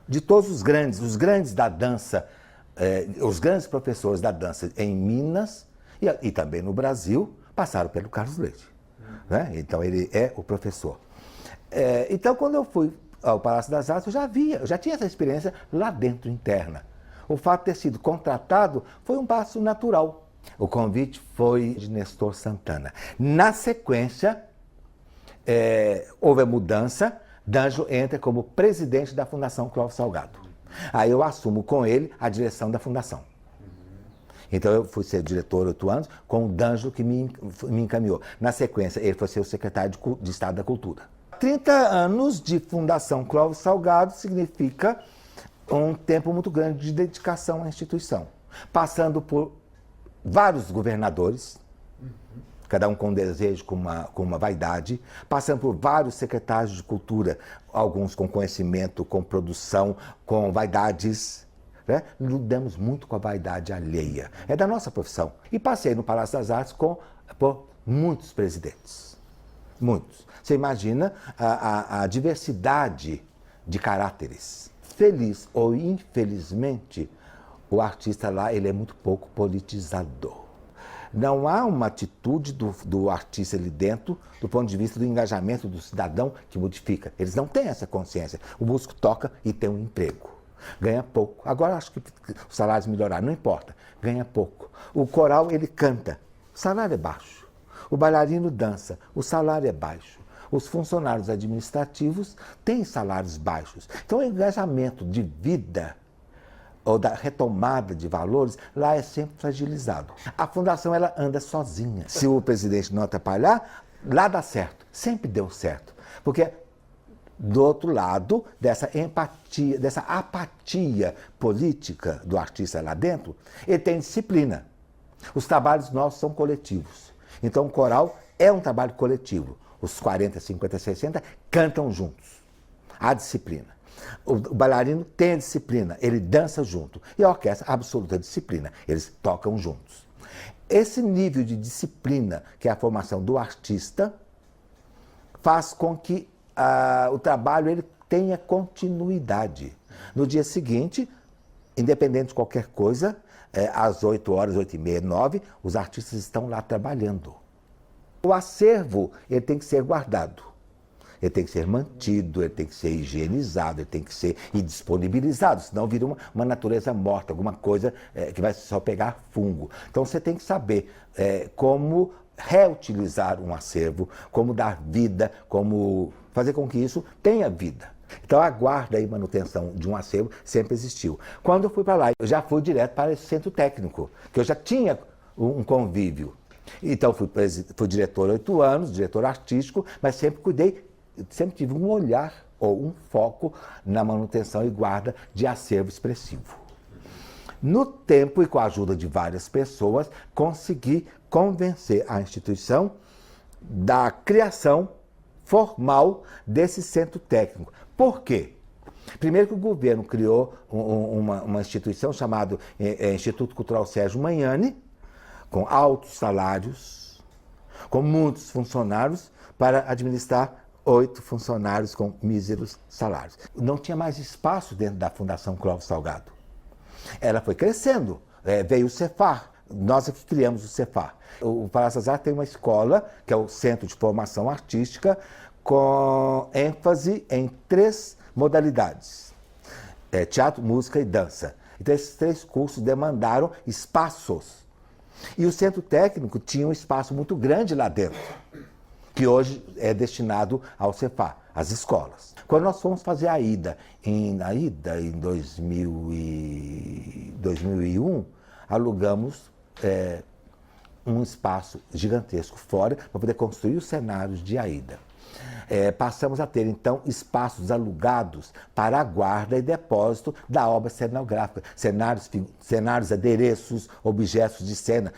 de todos os grandes da dança, os grandes professores da dança em Minas e também no Brasil, passaram pelo Carlos Leite. Né? Então ele é o professor. Então quando eu fui ao Palácio das Artes, eu já tinha essa experiência lá dentro, interna. O fato de ter sido contratado foi um passo natural. O convite foi de Nestor Santana. Na sequência, houve a mudança, D'Angelo entra como presidente da Fundação Clóvis Salgado. Aí eu assumo com ele a direção da fundação. Então eu fui ser diretor 8 anos, com o D'Angelo que me encaminhou. Na sequência, ele foi ser o secretário de Estado da Cultura. 30 anos de Fundação Clóvis Salgado significa um tempo muito grande de dedicação à instituição. Passando por vários governadores, cada um com um desejo, com uma vaidade, passando por vários secretários de cultura, alguns com conhecimento, com produção, com vaidades. Né? Lidamos muito com a vaidade alheia. É da nossa profissão. E passei no Palácio das Artes por muitos presidentes. Muitos. Você imagina a diversidade de caráteres. Feliz ou infelizmente, o artista lá ele é muito pouco politizador. Não há uma atitude do artista ali dentro, do ponto de vista do engajamento do cidadão, que modifica. Eles não têm essa consciência. O músico toca e tem um emprego. Ganha pouco. Agora acho que os salários melhoraram, não importa. Ganha pouco. O coral, ele canta. O salário é baixo. O bailarino dança. O salário é baixo. Os funcionários administrativos têm salários baixos. Então o engajamento de vida ou da retomada de valores, lá é sempre fragilizado. A fundação, ela anda sozinha. Se o presidente não atrapalhar, lá dá certo. Sempre deu certo. Porque do outro lado dessa empatia, dessa apatia política do artista lá dentro, ele tem disciplina. Os trabalhos nossos são coletivos. Então o coral é um trabalho coletivo. Os 40, 50, 60 cantam juntos. Há disciplina. O bailarino tem a disciplina, ele dança junto. E a orquestra, absoluta disciplina, eles tocam juntos. Esse nível de disciplina, que é a formação do artista, faz com que o trabalho ele tenha continuidade. No dia seguinte, independente de qualquer coisa, às 8 horas, 8h30, 9, os artistas estão lá trabalhando. O acervo ele tem que ser guardado. Ele tem que ser mantido, ele tem que ser higienizado, ele tem que ser disponibilizado, senão vira uma natureza morta, alguma coisa que vai só pegar fungo. Então você tem que saber como reutilizar um acervo, como dar vida, como fazer com que isso tenha vida. Então a guarda e manutenção de um acervo sempre existiu. Quando eu fui para lá, eu já fui direto para esse centro técnico, que eu já tinha um convívio. Então fui diretor 8 anos, diretor artístico, mas sempre tive um olhar ou um foco na manutenção e guarda de acervo expressivo. No tempo e com a ajuda de várias pessoas, consegui convencer a instituição da criação formal desse centro técnico. Por quê? Primeiro que o governo criou uma instituição chamada Instituto Cultural Sérgio Magnani, com altos salários, com muitos funcionários, para administrar 8 funcionários com míseros salários. Não tinha mais espaço dentro da Fundação Clóvis Salgado. Ela foi crescendo, veio o Cefar, nós é que criamos o Cefar. O Palácio das Artes tem uma escola, que é o Centro de Formação Artística, com ênfase em 3 modalidades: teatro, música e dança. Então esses 3 cursos demandaram espaços. E o centro técnico tinha um espaço muito grande lá dentro, que hoje é destinado ao Cefar, às escolas. Quando nós fomos fazer a ida em 2001, alugamos um espaço gigantesco fora para poder construir os cenários de Aida. Passamos a ter, então, espaços alugados para a guarda e depósito da obra cenográfica. Cenários, adereços, objetos de cena.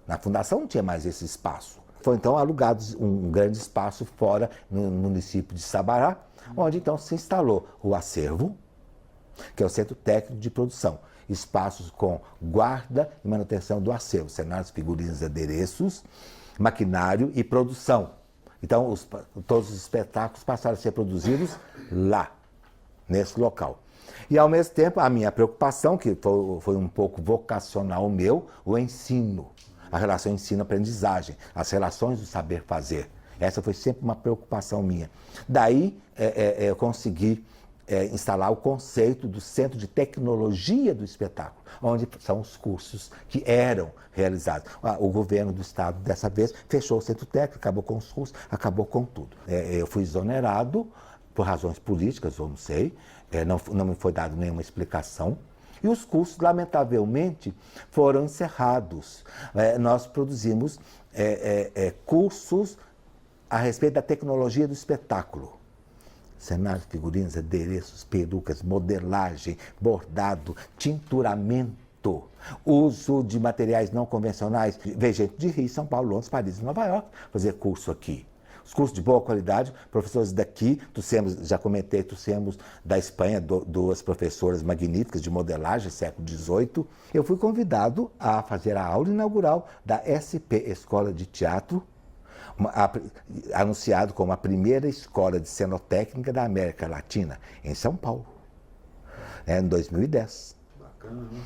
Na fundação não tinha mais esse espaço. Foi, então, alugado um grande espaço fora, no município de Sabará, onde, então, se instalou o acervo, que é o Centro Técnico de Produção. Espaços com guarda e manutenção do acervo, cenários, figurinos, adereços, maquinário e produção. Então, todos os espetáculos passaram a ser produzidos lá, nesse local. E, ao mesmo tempo, a minha preocupação, que foi um pouco vocacional meu, o ensino, a relação ensino-aprendizagem, as relações do saber fazer. Essa foi sempre uma preocupação minha. Daí, eu consegui instalar o conceito do Centro de Tecnologia do Espetáculo, onde são os cursos que eram realizados. O governo do estado, dessa vez, fechou o centro técnico, acabou com os cursos, acabou com tudo. Eu fui exonerado por razões políticas, ou não sei, não me foi dada nenhuma explicação. E os cursos, lamentavelmente, foram encerrados. Nós produzimos cursos a respeito da tecnologia do espetáculo. Cenários, figurinos, adereços, perucas, modelagem, bordado, tinturamento, uso de materiais não convencionais. Veio gente de Rio, São Paulo, Londres, Paris e Nova York fazer curso aqui. Os cursos de boa qualidade, professores daqui, já trouxemos da Espanha 2 professoras magníficas de modelagem, século XVIII. Eu fui convidado a fazer a aula inaugural da SP Escola de Teatro, anunciado como a primeira escola de cenotécnica da América Latina, em São Paulo, em 2010. Bacana, né?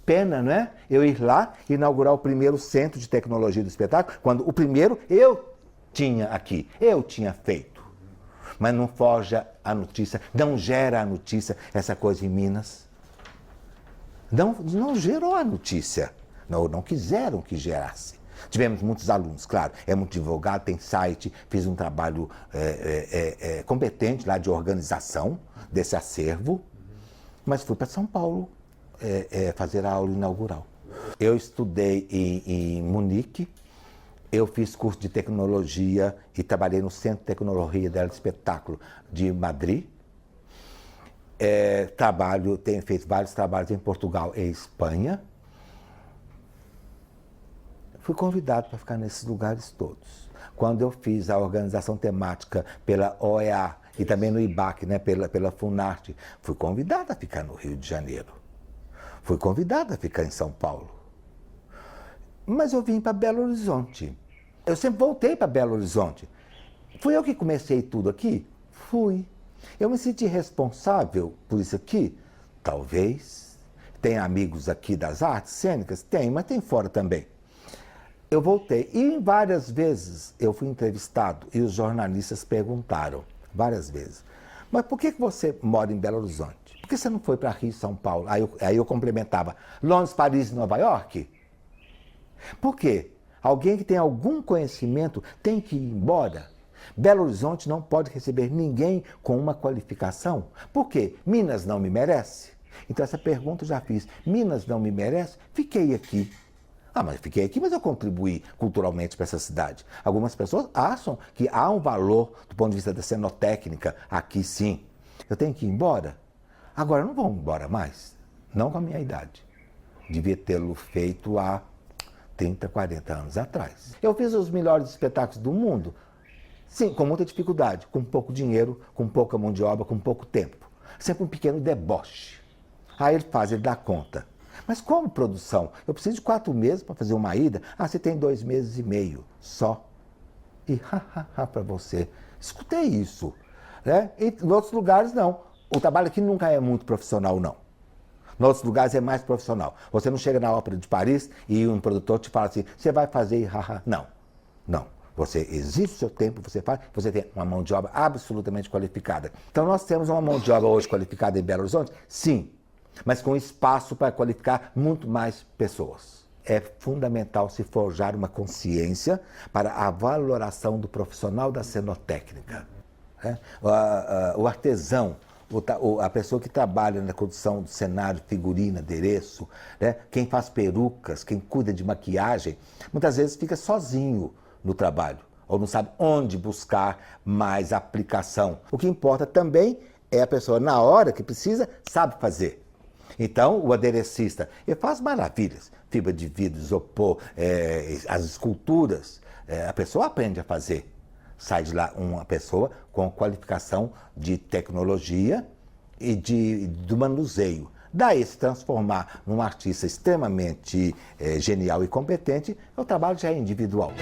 pena, não é? Eu ir lá e inaugurar o primeiro centro de tecnologia do espetáculo, quando o primeiro eu tinha aqui, eu tinha feito. Mas não forja a notícia, não gera a notícia, essa coisa em Minas. Não gerou a notícia, não quiseram que gerasse. Tivemos muitos alunos, claro, é muito divulgado, tem site, fiz um trabalho competente lá de organização desse acervo, mas fui para São Paulo fazer a aula inaugural. Eu estudei em Munique, eu fiz curso de tecnologia e trabalhei no Centro de Tecnologia do Espetáculo de Madrid. Tenho feito vários trabalhos em Portugal e Espanha. Fui convidado para ficar nesses lugares todos. Quando eu fiz a organização temática pela OEA e também no IBAC, né, pela Funarte, fui convidado a ficar no Rio de Janeiro. Fui convidado a ficar em São Paulo. Mas eu vim para Belo Horizonte. Eu sempre voltei para Belo Horizonte. Fui eu que comecei tudo aqui? Fui. Eu me senti responsável por isso aqui? Talvez. Tem amigos aqui das artes cênicas? Tem, mas tem fora também. Eu voltei e várias vezes eu fui entrevistado e os jornalistas perguntaram, várias vezes, mas por que você mora em Belo Horizonte? Por que você não foi para Rio e São Paulo? Aí eu complementava, Londres, Paris e Nova York? Por quê? Alguém que tem algum conhecimento tem que ir embora. Belo Horizonte não pode receber ninguém com uma qualificação. Por quê? Minas não me merece? Então essa pergunta eu já fiz. Minas não me merece? Fiquei aqui. Mas fiquei aqui, mas eu contribuí culturalmente para essa cidade. Algumas pessoas acham que há um valor do ponto de vista da cenotécnica aqui sim. Eu tenho que ir embora? Agora não vou embora mais. Não com a minha idade. Devia tê-lo feito há 30, 40 anos atrás. Eu fiz os melhores espetáculos do mundo. Sim, com muita dificuldade, com pouco dinheiro, com pouca mão de obra, com pouco tempo. Sempre um pequeno deboche. Aí ele dá conta. Mas como produção? Eu preciso de 4 meses para fazer uma ida. Você tem 2 meses e meio só. E para você. Escutei isso. Né? E em outros lugares, não. O trabalho aqui nunca é muito profissional, não. Em outros lugares é mais profissional. Você não chega na Ópera de Paris e um produtor te fala assim, você vai fazer e Não. Não. Você exige o seu tempo, você faz, você tem uma mão de obra absolutamente qualificada. Então nós temos uma mão de obra hoje qualificada em Belo Horizonte? Sim. Mas com espaço para qualificar muito mais pessoas. É fundamental se forjar uma consciência para a valoração do profissional da cenotécnica. Né? O artesão, a pessoa que trabalha na produção do cenário, figurino, adereço, né? Quem faz perucas, quem cuida de maquiagem, muitas vezes fica sozinho no trabalho, ou não sabe onde buscar mais aplicação. O que importa também é a pessoa, na hora que precisa, sabe fazer. Então, o aderecista, ele faz maravilhas, fibra de vidro, isopor, as esculturas, a pessoa aprende a fazer. Sai de lá uma pessoa com qualificação de tecnologia e do manuseio. Daí, se transformar num artista extremamente genial e competente, o trabalho já é individual.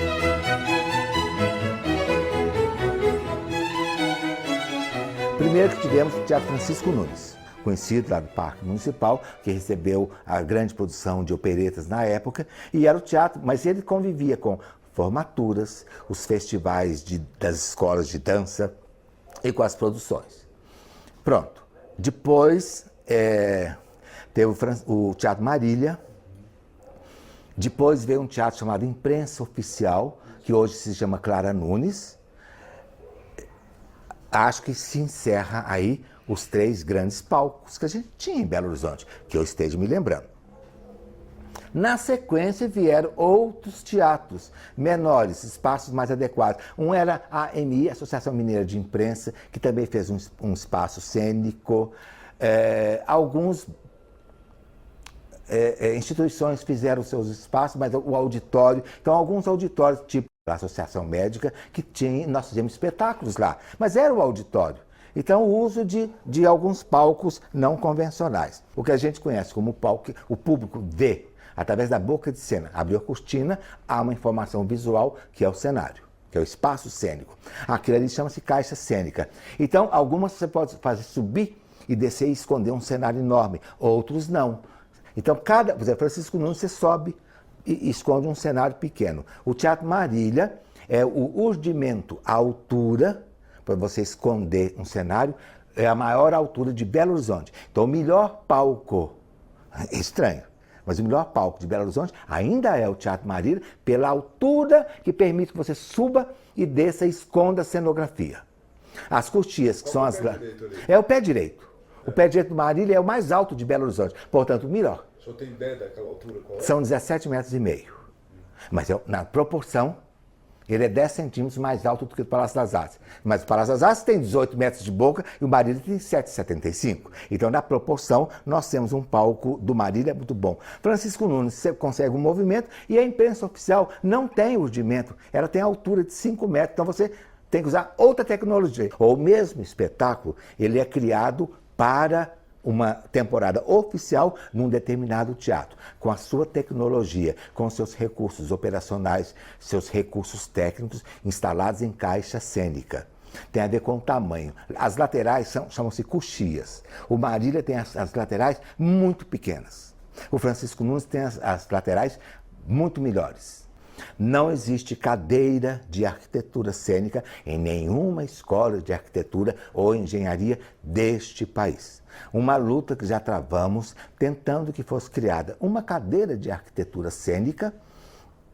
Primeiro que tivemos o Teatro Francisco Nunes, conhecido lá do Parque Municipal, que recebeu a grande produção de operetas na época, e era o teatro, mas ele convivia com formaturas, os festivais das escolas de dança e com as produções. Pronto. Depois teve o Teatro Marília, depois veio um teatro chamado Imprensa Oficial, que hoje se chama Clara Nunes. Acho que se encerra aí os 3 grandes palcos que a gente tinha em Belo Horizonte, que eu esteja me lembrando. Na sequência vieram outros teatros menores, espaços mais adequados. Um era a AMI, Associação Mineira de Imprensa, que também fez um espaço cênico. Algumas instituições fizeram seus espaços, mas o auditório, então alguns auditórios, tipo a Associação Médica, nós fizemos espetáculos lá, mas era o auditório. Então, o uso de alguns palcos não convencionais. O que a gente conhece como palco, o público vê através da boca de cena. Abriu a cortina, há uma informação visual, que é o cenário, que é o espaço cênico. Aquilo ali chama-se caixa cênica. Então, algumas você pode fazer subir e descer e esconder um cenário enorme, outros não. Então, por exemplo, Francisco Nunes, você sobe e esconde um cenário pequeno. O Teatro Marília é o urdimento, a altura, para você esconder um cenário, é a maior altura de Belo Horizonte. Então, o melhor palco, é estranho, mas o melhor palco de Belo Horizonte ainda é o Teatro Marília, pela altura que permite que você suba e desça e esconda a cenografia. As cortias, que são as... É o pé direito. O pé direito do Marília é o mais alto de Belo Horizonte, portanto, o melhor. O senhor tem ideia daquela altura qual é? São 17,5 metros. Mas na proporção, ele é 10 centímetros mais alto do que o Palácio das Artes. Mas o Palácio das Artes tem 18 metros de boca e o Marília tem 7,75. Então, na proporção, nós temos um palco do Marília muito bom. Francisco Nunes consegue um movimento e a imprensa oficial não tem urdimento. Ela tem altura de 5 metros. Então, você tem que usar outra tecnologia. O mesmo espetáculo, ele é criado para uma temporada oficial num determinado teatro, com a sua tecnologia, com seus recursos operacionais, seus recursos técnicos instalados em caixa cênica. Tem a ver com o tamanho. As laterais chamam-se coxias. O Marília tem as laterais muito pequenas. O Francisco Nunes tem as laterais muito melhores. Não existe cadeira de arquitetura cênica em nenhuma escola de arquitetura ou engenharia deste país. Uma luta que já travamos tentando que fosse criada uma cadeira de arquitetura cênica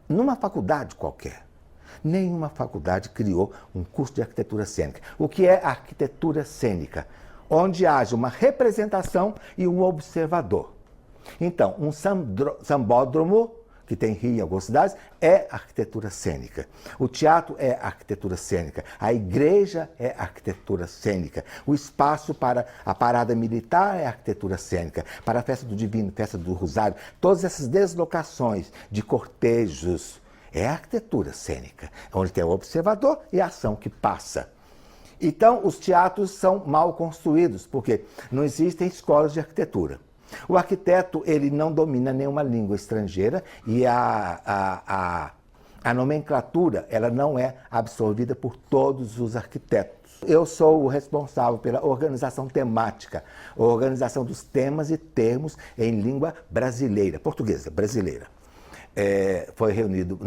numa faculdade qualquer. Nenhuma faculdade criou um curso de arquitetura cênica. O que é arquitetura cênica? Onde haja uma representação e um observador. Então, um sambódromo, que tem Rio em algumas cidades, é arquitetura cênica. O teatro é arquitetura cênica. A igreja é arquitetura cênica. O espaço para a parada militar é arquitetura cênica. Para a festa do Divino, festa do Rosário, todas essas deslocações de cortejos é arquitetura cênica, onde tem o observador e a ação que passa. Então, os teatros são mal construídos, porque não existem escolas de arquitetura. O arquiteto, ele não domina nenhuma língua estrangeira e a nomenclatura, ela não é absorvida por todos os arquitetos. Eu sou o responsável pela organização temática, a organização dos temas e termos em língua brasileira, portuguesa, brasileira. Foi reunido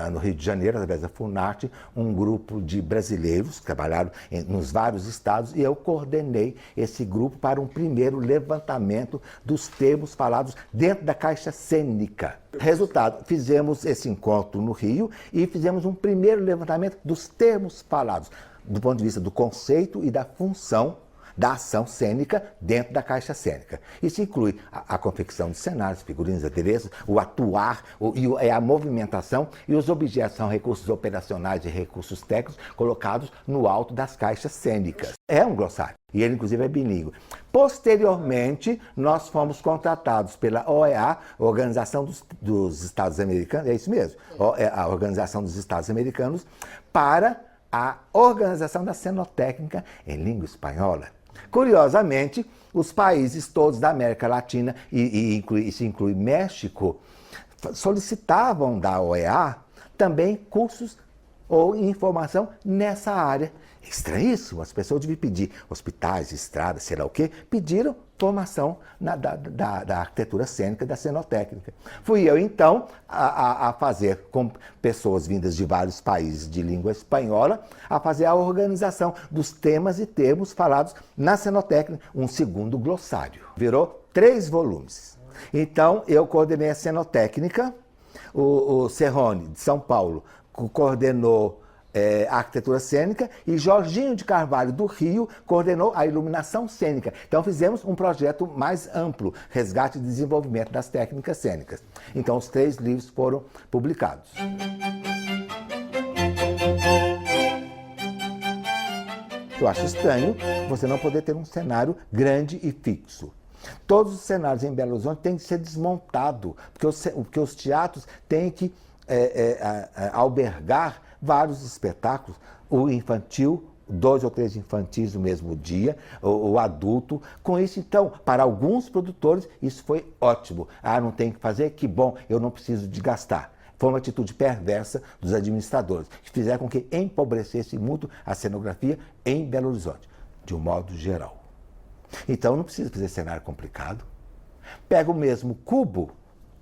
no Rio de Janeiro, através da Funarte, um grupo de brasileiros que trabalharam nos vários estados e eu coordenei esse grupo para um primeiro levantamento dos termos falados dentro da caixa cênica. Resultado, fizemos esse encontro no Rio e fizemos um primeiro levantamento dos termos falados, do ponto de vista do conceito e da função da ação cênica dentro da caixa cênica. Isso inclui a confecção de cenários, figurinos, adereços, o atuar, a movimentação e os objetos são recursos operacionais e recursos técnicos colocados no alto das caixas cênicas. É um glossário e ele inclusive é bilíngue. Posteriormente, nós fomos contratados pela OEA, Organização dos Estados Americanos, é isso mesmo, a Organização dos Estados Americanos, para a organização da cenotécnica em língua espanhola. Curiosamente, os países todos da América Latina, isso inclui México, solicitavam da OEA também cursos ou informação nessa área. Estranhíssimo, as pessoas deviam pedir, hospitais, estradas, sei lá o quê, pediram formação da arquitetura cênica, da cenotécnica. Fui eu, então, a fazer, com pessoas vindas de vários países de língua espanhola, a fazer a organização dos temas e termos falados na cenotécnica, um segundo glossário. Virou 3 volumes. Então, eu coordenei a cenotécnica, o Serrone, de São Paulo, coordenou a arquitetura cênica e Jorginho de Carvalho, do Rio, coordenou a iluminação cênica. Então fizemos um projeto mais amplo, resgate e desenvolvimento das técnicas cênicas. Então os 3 livros foram publicados. Eu acho estranho você não poder ter um cenário grande e fixo. Todos os cenários em Belo Horizonte têm que ser desmontados, porque os teatros têm que albergar vários espetáculos, o infantil, 2 ou 3 infantis no mesmo dia, o adulto. Com isso, então, para alguns produtores, isso foi ótimo. Não tem que fazer? Que bom, eu não preciso de gastar. Foi uma atitude perversa dos administradores, que fizeram com que empobrecesse muito a cenografia em Belo Horizonte, de um modo geral. Então, não precisa fazer cenário complicado. Pega o mesmo cubo,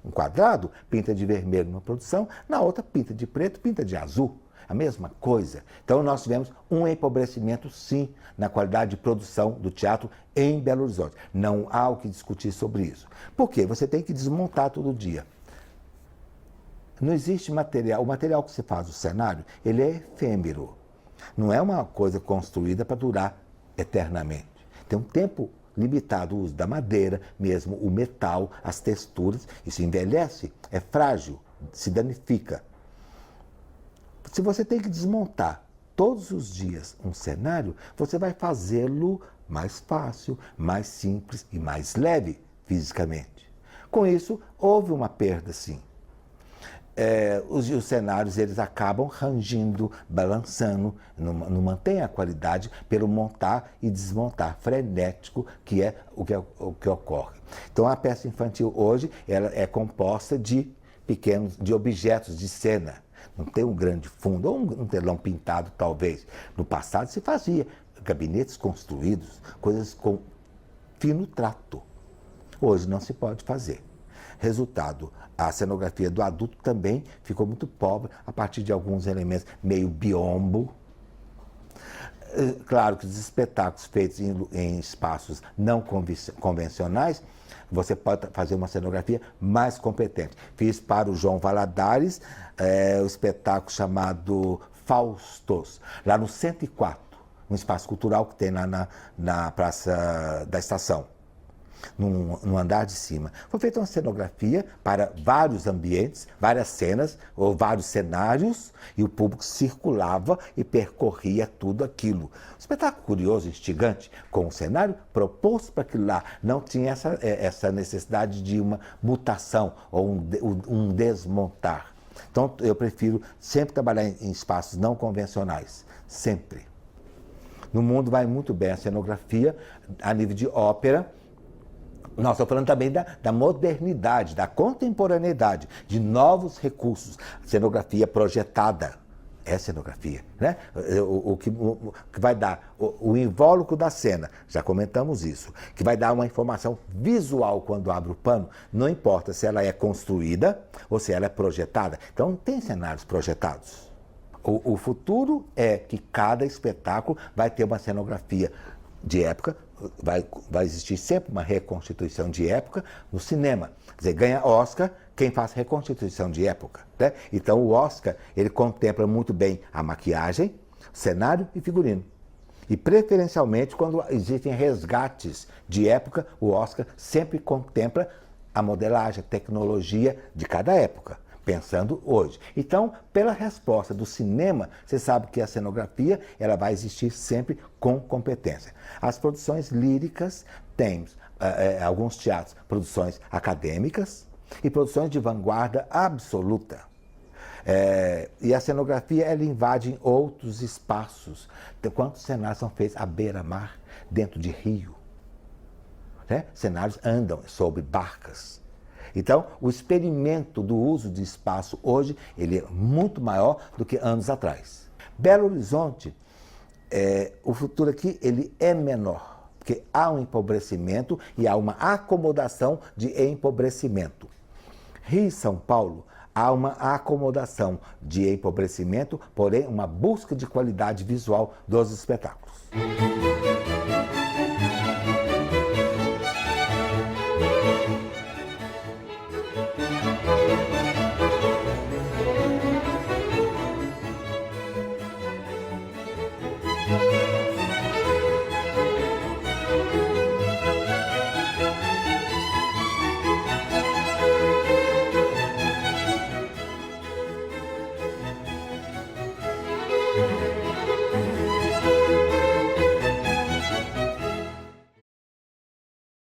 um quadrado, pinta de vermelho numa produção, na outra pinta de preto, pinta de azul. A mesma coisa. Então nós tivemos um empobrecimento, sim, na qualidade de produção do teatro em Belo Horizonte. Não há o que discutir sobre isso. Por quê? Você tem que desmontar todo dia. Não existe material. O material que você faz, o cenário, ele é efêmero. Não é uma coisa construída para durar eternamente. Tem um tempo limitado, o uso da madeira, mesmo o metal, as texturas. Isso envelhece, é frágil, se danifica. Se você tem que desmontar todos os dias um cenário, você vai fazê-lo mais fácil, mais simples e mais leve fisicamente. Com isso, houve uma perda, sim. Os cenários eles acabam rangindo, balançando, não mantém a qualidade pelo montar e desmontar frenético, que é o que ocorre. Então a peça infantil hoje ela é composta de de objetos de cena. Não tem um grande fundo, ou um telão pintado talvez. No passado se fazia gabinetes construídos, coisas com fino trato. Hoje não se pode fazer. Resultado, a cenografia do adulto também ficou muito pobre a partir de alguns elementos meio biombo. Claro que os espetáculos feitos em espaços não convencionais, você pode fazer uma cenografia mais competente. Fiz para o João Valadares o espetáculo chamado Faustos, lá no 104, um espaço cultural que tem lá na Praça da Estação. No andar de cima. Foi feita uma cenografia para vários ambientes, várias cenas, ou vários cenários, e o público circulava e percorria tudo aquilo. Um espetáculo curioso, instigante, com o cenário proposto para aquilo lá. Não tinha essa necessidade de uma mutação ou um desmontar. Então, eu prefiro sempre trabalhar em espaços não convencionais. Sempre. No mundo vai muito bem a cenografia, a nível de ópera. Nós estamos falando também da modernidade, da contemporaneidade, de novos recursos. Cenografia projetada é cenografia, né? O que vai dar o invólucro da cena, já comentamos isso, que vai dar uma informação visual quando abre o pano, não importa se ela é construída ou se ela é projetada. Então, não tem cenários projetados. O futuro é que cada espetáculo vai ter uma cenografia de época, vai existir sempre uma reconstituição de época no cinema. Quer dizer, ganha Oscar quem faz reconstituição de época, né? Então o Oscar, ele contempla muito bem a maquiagem, cenário e figurino. E preferencialmente quando existem resgates de época, o Oscar sempre contempla a modelagem, a tecnologia de cada época, pensando hoje. Então, pela resposta do cinema, você sabe que a cenografia ela vai existir sempre com competência. As produções líricas têm, alguns teatros, produções acadêmicas e produções de vanguarda absoluta. E a cenografia ela invade outros espaços. Quantos cenários são feitos à beira-mar, dentro de rio? Né? Cenários andam sobre barcas. Então, o experimento do uso de espaço hoje, ele é muito maior do que anos atrás. Belo Horizonte, o futuro aqui, ele é menor, porque há um empobrecimento e há uma acomodação de empobrecimento. Rio e São Paulo, há uma acomodação de empobrecimento, porém uma busca de qualidade visual dos espetáculos.